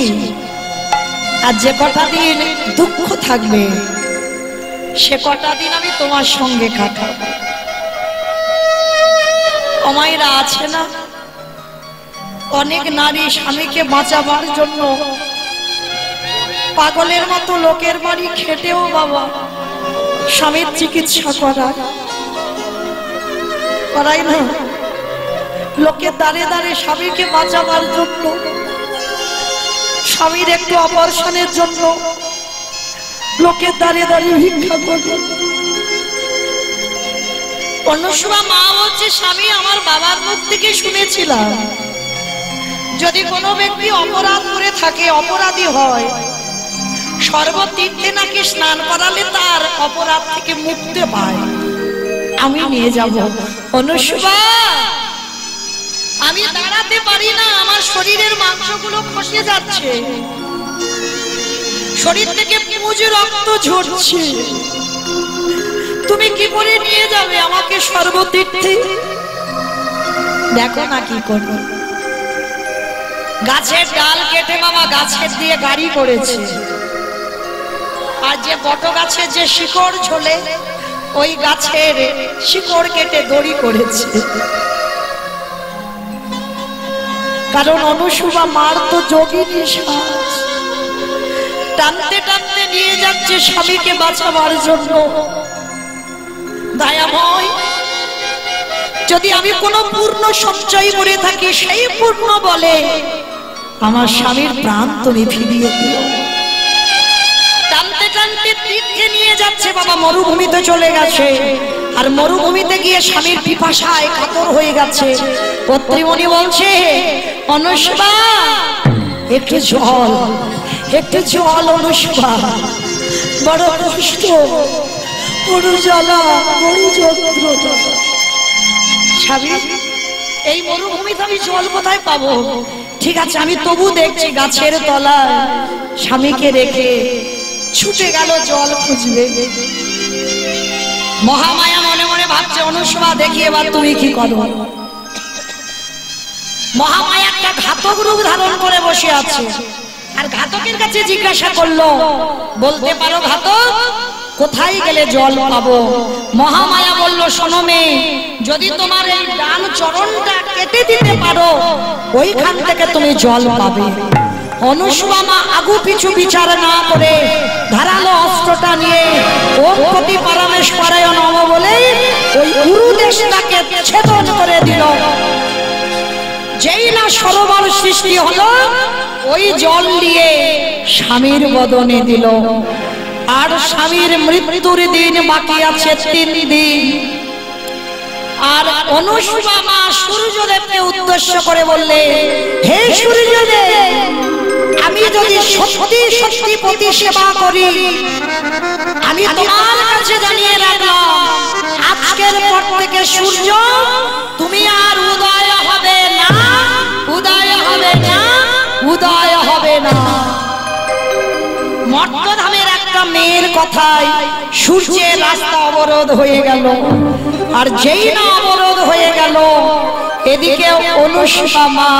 আর যে কটা দিন দুঃখ থাকবে সে কটা দিন আমি তোমার সঙ্গে কাটাবো অমাইরা আছে না অনেক নারী স্বামীকে বাঁচাবার জন্য পাগলের মতো লোকের বাড়ি খেটেও বাবা স্বামীর চিকিৎসা করাই না লোকে দাঁড়ে দাঁড়ে স্বামীকে বাঁচাবার জন্য স্বামীর একটু অপারেশনের জন্য লোকে দাঁড়িয়ে দাঁড়িয়ে ভিক্ষা করে অনুষ্মা মা বলছে স্বামী আমার বাবার মুখ থেকে শুনেছিলাম যদি কোনো ব্যক্তি অপরাধ করে থাকে অপরাধী হয় সর্বতীর্থে নাকি স্নান করালে তার অপরাধ থেকে মুক্তি পায় আমি নিয়ে যাব অনুষ্মা আমি দাঁড়াতে পারি না আমার শরীরের মাংসগুলো খসে যাচ্ছে শরীর থেকে পুঁজ রক্ত ঝরছে তুমি কি করে নিয়ে যাবে আমাকে সর্বতীর্থে দেখো না কি করবো গাছের ডাল কেটে বাবা গাছের দিয়ে গাড়ি করেছে আর যে বট গাছের যে শিকড় ঝোলে ওই গাছের শিকড় কেটে দড়ি করেছে কারণ অনুষ্মা মার তো যোগিনী সাজ টানতে টানতে নিয়ে যাচ্ছে স্বামীকে বাঁচাবার জন্য দয়াময় যদি আমি কোনো পূর্ণ সঞ্চয় করে থাকি সেই পূর্ণ বলে আমার স্বামীর প্রাণ তুমি ফিরিয়ে দিও টানতে টানতে তীর্থে নিয়ে যাচ্ছে বাবা মরুভূমিতে চলে গেছে আর মরুভূমিতে গিয়ে স্বামীর পিপাসায় কাতর হয়ে গেছে পত্রীমণি বলছে অনুষ্মা একটু জল অনুষ্মা বড় কষ্ট বড় জ্বালা বড় যন্ত্রণা স্বামী এই মরুভূমিতে আমি জল কোথায় পাবো ঠিক আছে আমি তবু দেখছি গাছের তলায় স্বামীকে রেখে ছুটে গেল জল খুঁজবে মহামায়া মনে মনে ভাবছে অনুষ্মা দেখি এবার তুমি কি করো মহামায়া একটা ঘাতক রূপ ধারণ করে বসে আছে আর ঘাতকের কাছে জিজ্ঞাসা করলো বলতে পারো ঘাতক কোথায় গেলে জল পাবো মহামায়া বলল শোনো মেয়ে যদি তোমার এই ডান চরণটা কেটে দিতে পারো ওইখান থেকে তুমি জল পাবে অনুষ্মা মা আগু পিছু বিচার না করে ধারালো অস্ত্রটা নিয়ে ওম পতি পরমেশ্বরায় নমঃ বলে ওই উরুদেশটাকে ছেদন করে দিল। যেই না সরোবর সৃষ্টি হলো, ওই জল দিয়ে স্বামীর বদনে দিল। আর স্বামীর মৃত্যুর দিন বাকি আছে 3 দিন। আর অনুসূয়া মা সূর্যদেবকে উদ্দেশ্য করে বললে, হে সূর্যদেব, আমি যদি সত্যি সত্যি পতি সেবা করি, আমি তোমার কাছে জানিয়ে রাখলাম, আজকের পর থেকে সূর্য তুমি আর উদয় হবে না, উদয় হবে না, উদয় হবে না। মর্তধামের একটা মেয়ের কথায় সূর্যের রাস্তা অবরোধ হয়ে গেল। আর যেই না অবরোধ হয়ে গেল, এদিকে অনুসূয়া মা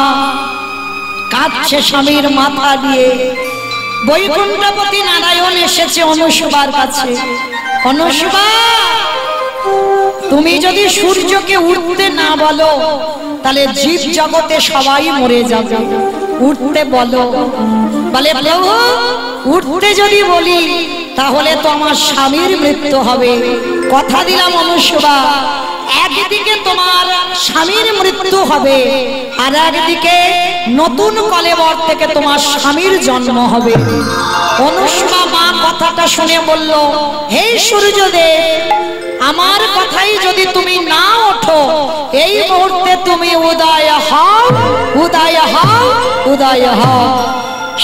কাঁদছে স্বামীর মাথা দিয়ে। বৈকুণ্ঠপতি নারায়ণ এসেছে অনুসূয়ার কাছে। অনুসূয়া, তুমি যদি সূর্যকে উঠতে না বলো, তাহলে জীব জগতে সবাই মরে যাবে। উঠতে বলো। বলে, প্রভু, উঠতে যদি বলি তাহলে তো আমার স্বামীর মৃত্যু হবে। কথা দিলাম অনুসূয়া, একদিকে তোমার স্বামীর মৃত্যু হবে, আর একদিকে নতুন কলেবর থেকে তোমার স্বামীর জন্ম হবে। অনুসূয়া মা কথাটা শুনে বলল, হে সূর্যদেব, আমার কথাই যদি তুমি না ওঠো, এই মুহূর্তে তুমি উদয় হও, উদয় হও, উদয় হও।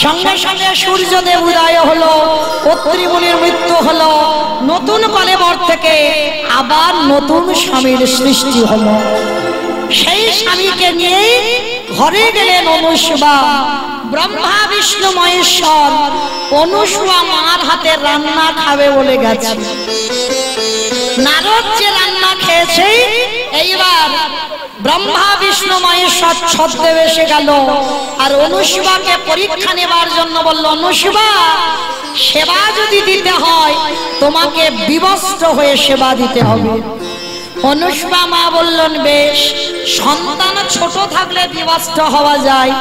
সঙ্গে সঙ্গে সূর্যদেব উদয় হলো, অত্রি মুনির মৃত্যু হলো, নতুন কলেবর থেকে আবার নতুন স্বামীর সৃষ্টি হলো। সেই স্বামীকে নিয়ে ঘরে গেলেন অনুসূয়া। ব্রহ্মা বিষ্ণু মহেশ্বর অনুসূয়া মার হাতে রান্না খাবে বলে গেছে। নারদ যে রান্না খেয়েছে, এইবার ব্রহ্মা বিষ্ণু মহেশ্বর ছদ্মবেশে এসে গেল আর অনুসূয়াকে পরীক্ষা নেবার জন্য বলল, অনুসূয়া, সেবা যদি দিতে হয় তোমাকে বিবস্ত্র হয়ে সেবা দিতে হবে। অনুসূয়া মা বললেন, বেশ, সন্তান ছোট থাকলে বিবস্ত্র হওয়া যায়,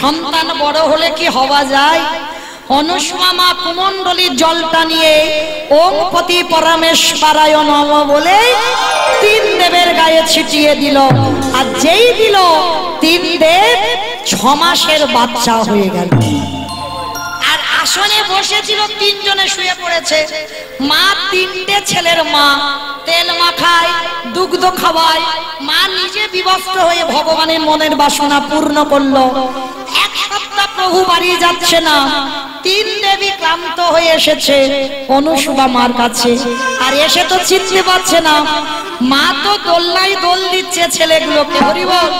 সন্তান বড় হলে কি হওয়া যায়? অনুসূয়া মা কুমণ্ডলীর জলটা নিয়ে ওম পতি পরমেশ্বরায় নমঃ বলে 3 দেবের গায়ে ছিটিয়ে দিল। আর যেই দিল, 3 দেব 6 মাসের বাচ্চা হয়ে গেল। আর আসনে বসেছিল, 3 জনে শুয়ে পড়েছে। মা 3টে ছেলের মা, তেল মাখায়, দুগ্ধ খাওয়ায়। মা নিজে বিবস্ত্র হয়ে ভগবানের মনের বাসনা পূর্ণ করলো। 1 সপ্তাহ প্রভু বাড়ি যাচ্ছে না, 3 দেবী ক্লান্ত হয়ে এসেছে অনুসূয়া মার কাছে। আর এসে তো চিনতে পারছে না, মা তো দোলনায় দোল দিচ্ছে ছেলেগুলোকে। হরি বল।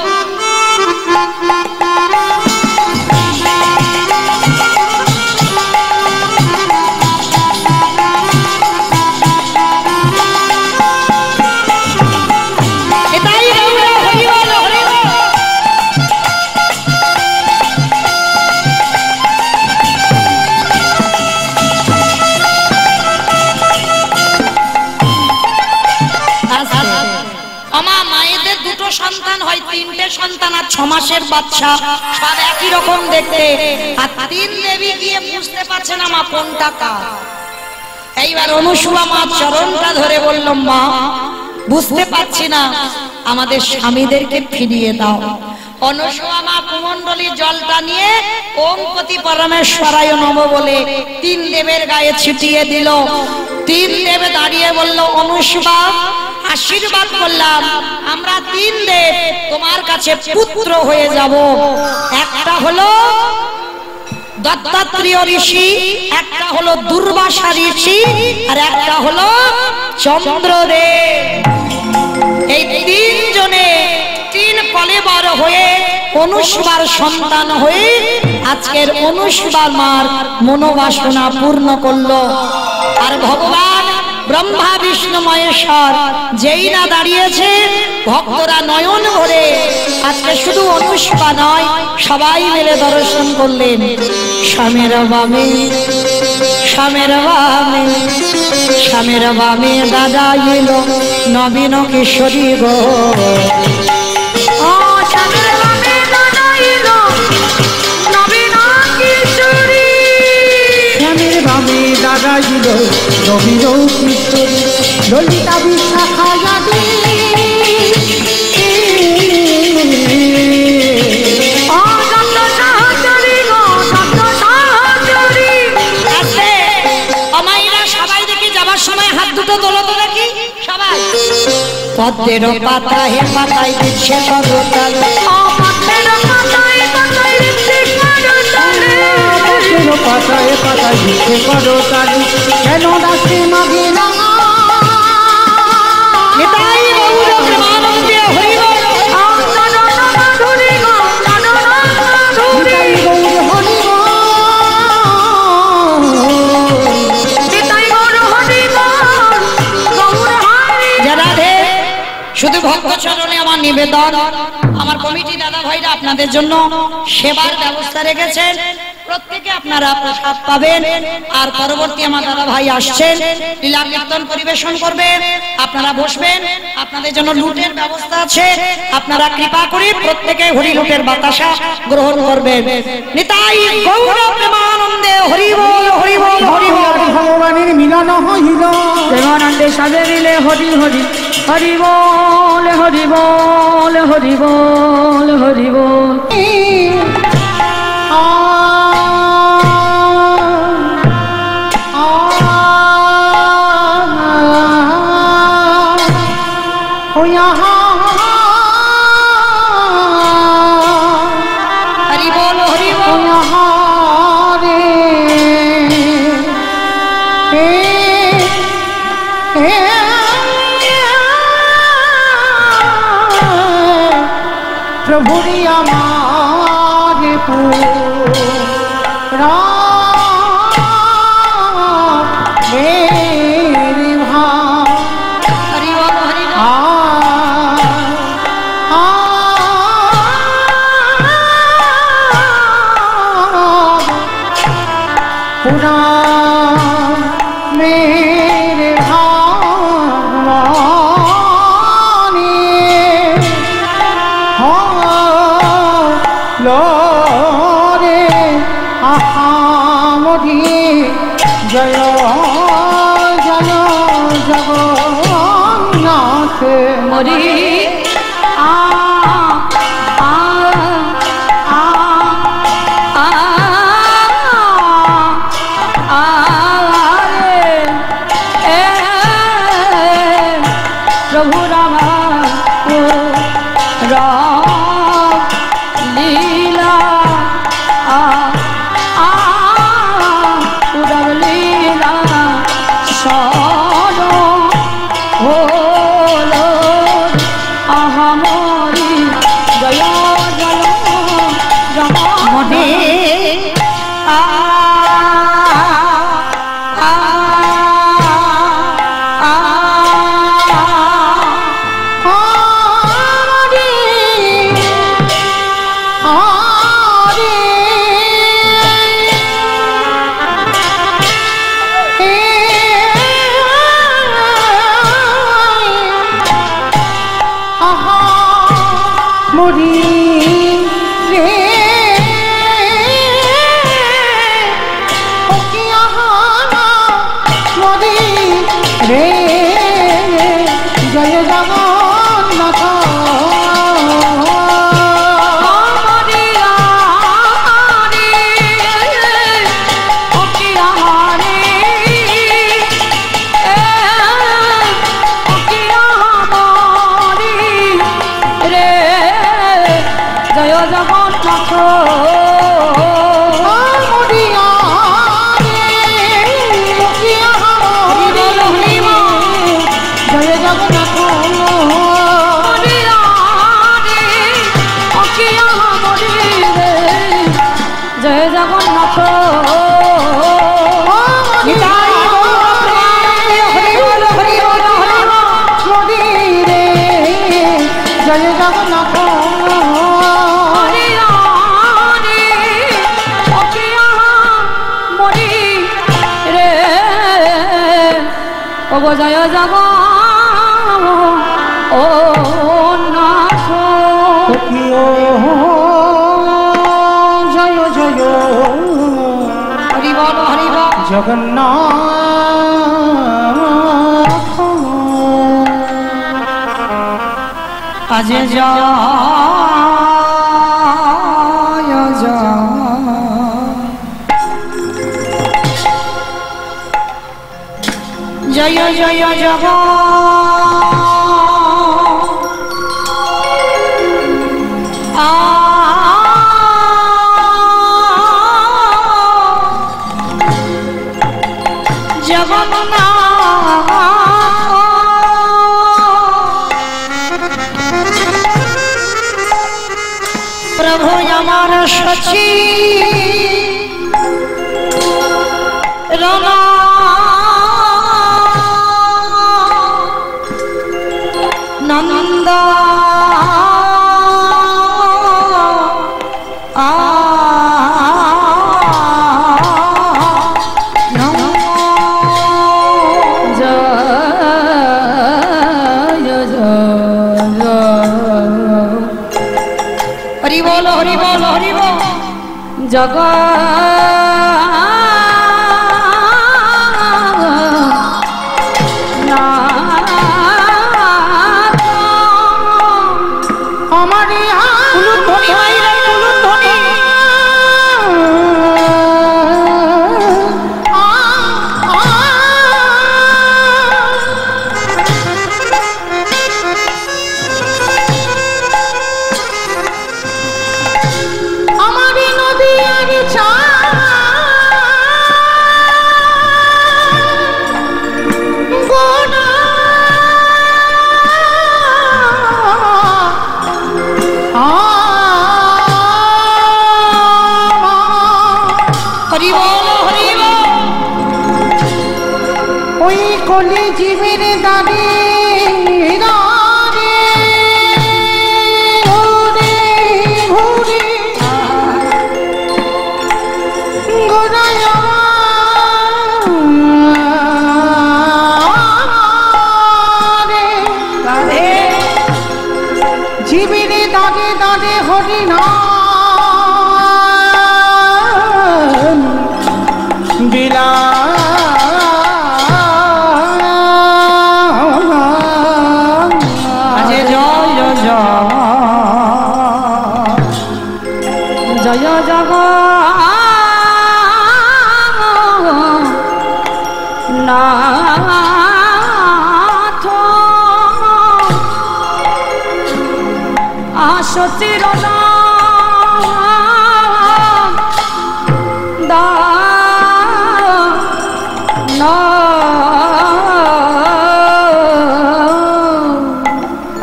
সন্তান হয়, 3টে সন্তান আর 6 মাসের বাচ্চা, সব একই রকম দেখতে। আর 3 দেবী গিয়ে বুঝতে পারছে না মা কোনটা কার। এইবার অনুসূয়া মা চরণটা ধরে বলল, মা, বুঝতে পারছি না, আমাদের স্বামীদেরকে ফিরিয়ে দাও। অনুসূয়া মা কুমণ্ডলীর জলটা নিয়ে ওম পতি পরমেশ্বরায় নমঃ বলে 3 দেবের গায়ে ছিটিয়ে দিল। 3 দেবে দাঁড়িয়ে বলল, অনুসূয়া, আশীর্বাদ করলাম, আমরা 3 দেব তোমার কাছে পুত্র হয়ে যাব। একটা হলো দত্তাত্রেয় ঋষি, একটা হলো দুর্বাসা ঋষি, আর একটা হলো চন্দ্রদেব। এই 3 জনে 3 কলেবর হয়ে অনুসূয়ার সন্তান হয়ে আজকের অনুসূয়া মার মনোবাসনা পূর্ণ করলো। আর ভগবান ব্রহ্মা বিষ্ণু মহেশ্বর যেই না দাঁড়িয়েছে, ভক্তরা নয়ন ভরে আজকে শুধু অনুসূয়া নয়, সবাই মিলে দর্শন করলেন। স্বামীর বামে, স্বামীর বামে, স্বামীর বামে দাদা এলো নবীন কিশোরী গো। স্বামীর বামে দাদা এলো নবীন কিশোরী ললিতা বিশাখা পদ্মের পাতায় পাতায় দিচ্ছে করতাল, পদ্মের পাতায় পাতায় দিচ্ছে করতাল, পদ্মের পাতায় পাতায় দিচ্ছে করতাল, কেন দাসী মাগে না নিতাই গৌর প্রেমানন্দে হরি বল। শুধু ভক্ত চরণে আমার নিবেদন, আমার কমিটি দাদা ভাইরা আপনাদের জন্য সেবার ব্যবস্থা রেখেছেন, প্রত্যেকে আপনারা প্রসাদ পাবেন। আর পরবর্তী আমার দাদা ভাই আসছেন, লীলা কীর্তন পরিবেশন করবেন, আপনারা বসবেন, আপনাদের জন্য লুটের ব্যবস্থা আছে, আপনারা কৃপা করে প্রত্যেকে হরি লুটের বাতাসা গ্রহণ করবেন। নিতাই গৌর প্রেমানন্দে হরি বল হরি বল হরি বল। ভগবানের মিলন হইল, প্রেমানন্দে সাজে হরি হরি হরি বল হরি বল হরি বল হরি বল। হরি বল হরি বল। প্রভুরি আমার মেরে ভাই, হরি বল হরি বল। পুরা মেরে ভাই রে আহামরি জয় জয় জগন্নাথ হরি আ আ আ আ রে এ প্রভু রাম রাম লীলা উড়ব লীলা সর হলো আহামরি জয় জয় রমণে আ আ আ মরি রে ওকে আহানা মরি রে জয় জগন্নাথ জয় জগন্নাথ জয় জগন্নাথ জয় জগন্নাথ নিতাই হরি বল হরি বল হরি বল। রে জয় জগন্নাথ জয় জগ ও নাথ জয় জয় হরি বল হরি বল। জগন্নাথ আজ জয় জয় জয় জয় জগন্নাথ জগন্নাথ প্রভু আমার সচি রমা নন্দ হরি বল হরি বল হরি বল কলি জীবের দাঁড়ে দাঁড়ে ঘুরে ঘুরে গোড়ায় জীবের দাঁড়ে দাঁড়ে হরিনা বিলা সচির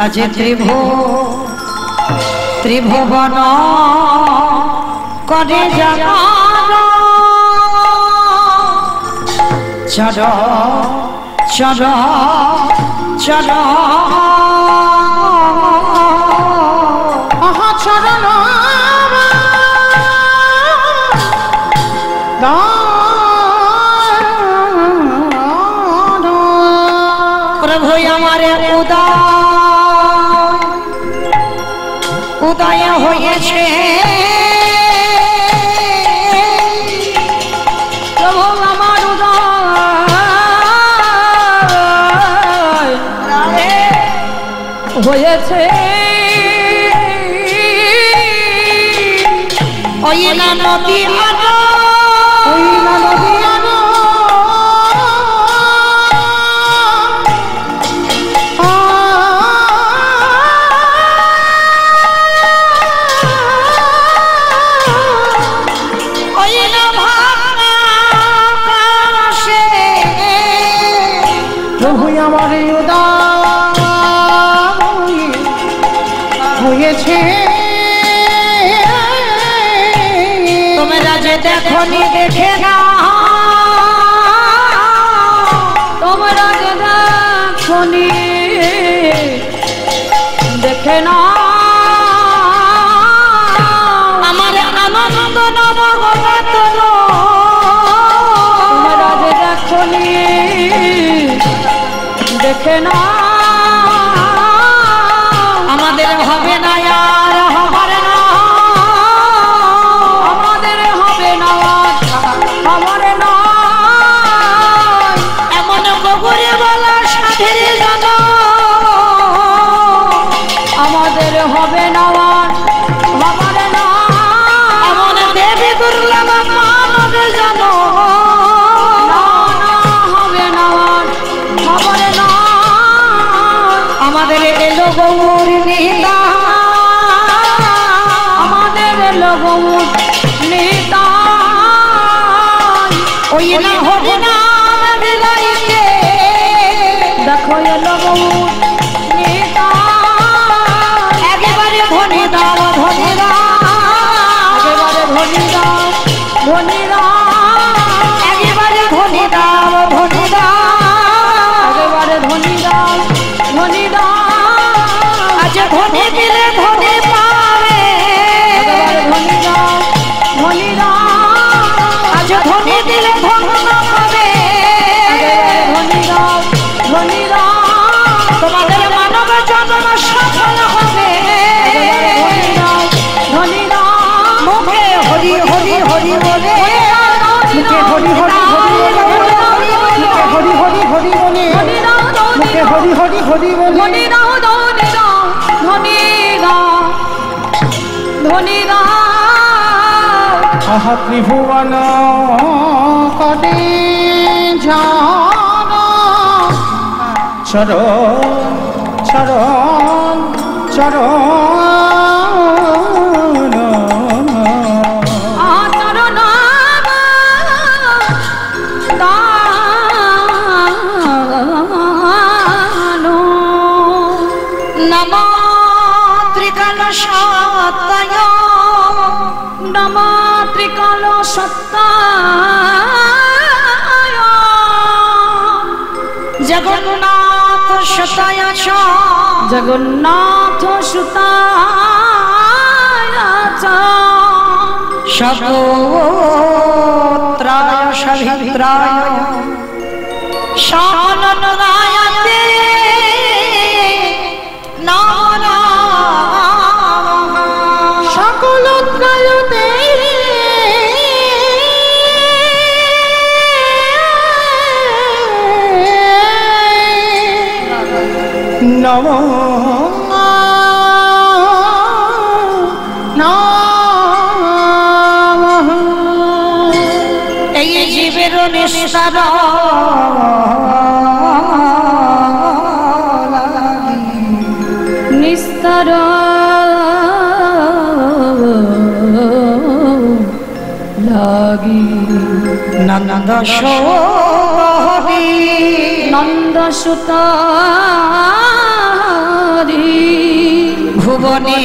আজ ত্রিভুবন করে জাগার চর চর চর চরণ প্রভু আমার উদয় হয়েছে প্রভু আমার উদয় হয়েছে ওই না নদী আনো ওই না নদী আনো ওই না ভাঙা আকাশে প্রভু আমার উদয় হয়েছে তোমরা যে দেখনি দেখে না তোমরা যে দেখনি দেখে না আমার আনন্দ নবগত তোমরা যে দেখনি দেখে না আমাদের হবে না আর হবে না আমাদের হবে না আমার না এমন বগুড়ে বলা সাধের জানা আমাদের হবে না আমার না এমন দেবী দুর্লভ মানব জানো হবে না আমার না আমাদের এলো গৌর নিতা আমাদের এলো গৌর নিতা ওই না হবে না বিলাইতে দেখো এলো গৌর নিতাই একেবারে ধনী দাও ধনী একেবারে ধনী দাও ধনী দাও একেবারে ধনী দাও ধনী একেবারে ধনী দাও ধনী দাও আজ ধনী দিলে ধনী পাবে একেবারে ধনী দাও ধনী দাও আজ ধনী দিলে ধন্য পাবে একেবারে ধনী দাও ধনী দাও তোমাদের মানব জন্ম সফল হবে একেবারে ধনী দাও ধনী দাও মুখে হরি হরি হরি বলে মুখে হরি হরি হরি মুখে হরি হরি হরি বলে মুখে হরি হরি হরি বলে ধনী দাও ধনী দাও ধনী দাও ধনী দাও আহা ত্রিভুবন কটে জান চরণ চরণ চরণ আচর নাম দানো নমো ত্রিকাল সত্তায় নম ত্রিকাল সত্তায় জগন্নাথ সতায় চ জগন্নাথ সুতায় সগোত্রায় সভিত্রায় শাননায়তে নমো সকল ত্রয়তে নম এই জীবের নিস্তার নিস্তর লাগি নন্দ সোহরি নন্দ সুতারি ভুবনে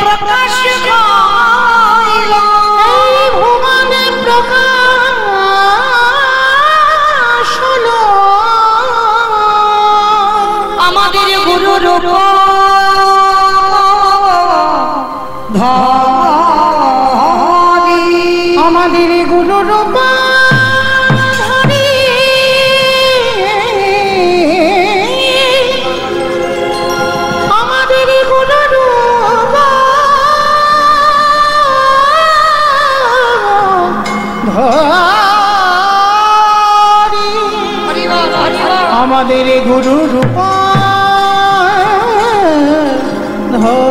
প্রকাশ পাইল এই ভুবনে প্রকাশ হলো আমাদের গুরু রূপ ধরি আমাদের গুরু রূপ ধরি আমাদের গুরু রূপ ধরি আমাদের গুরু রূপ ধরি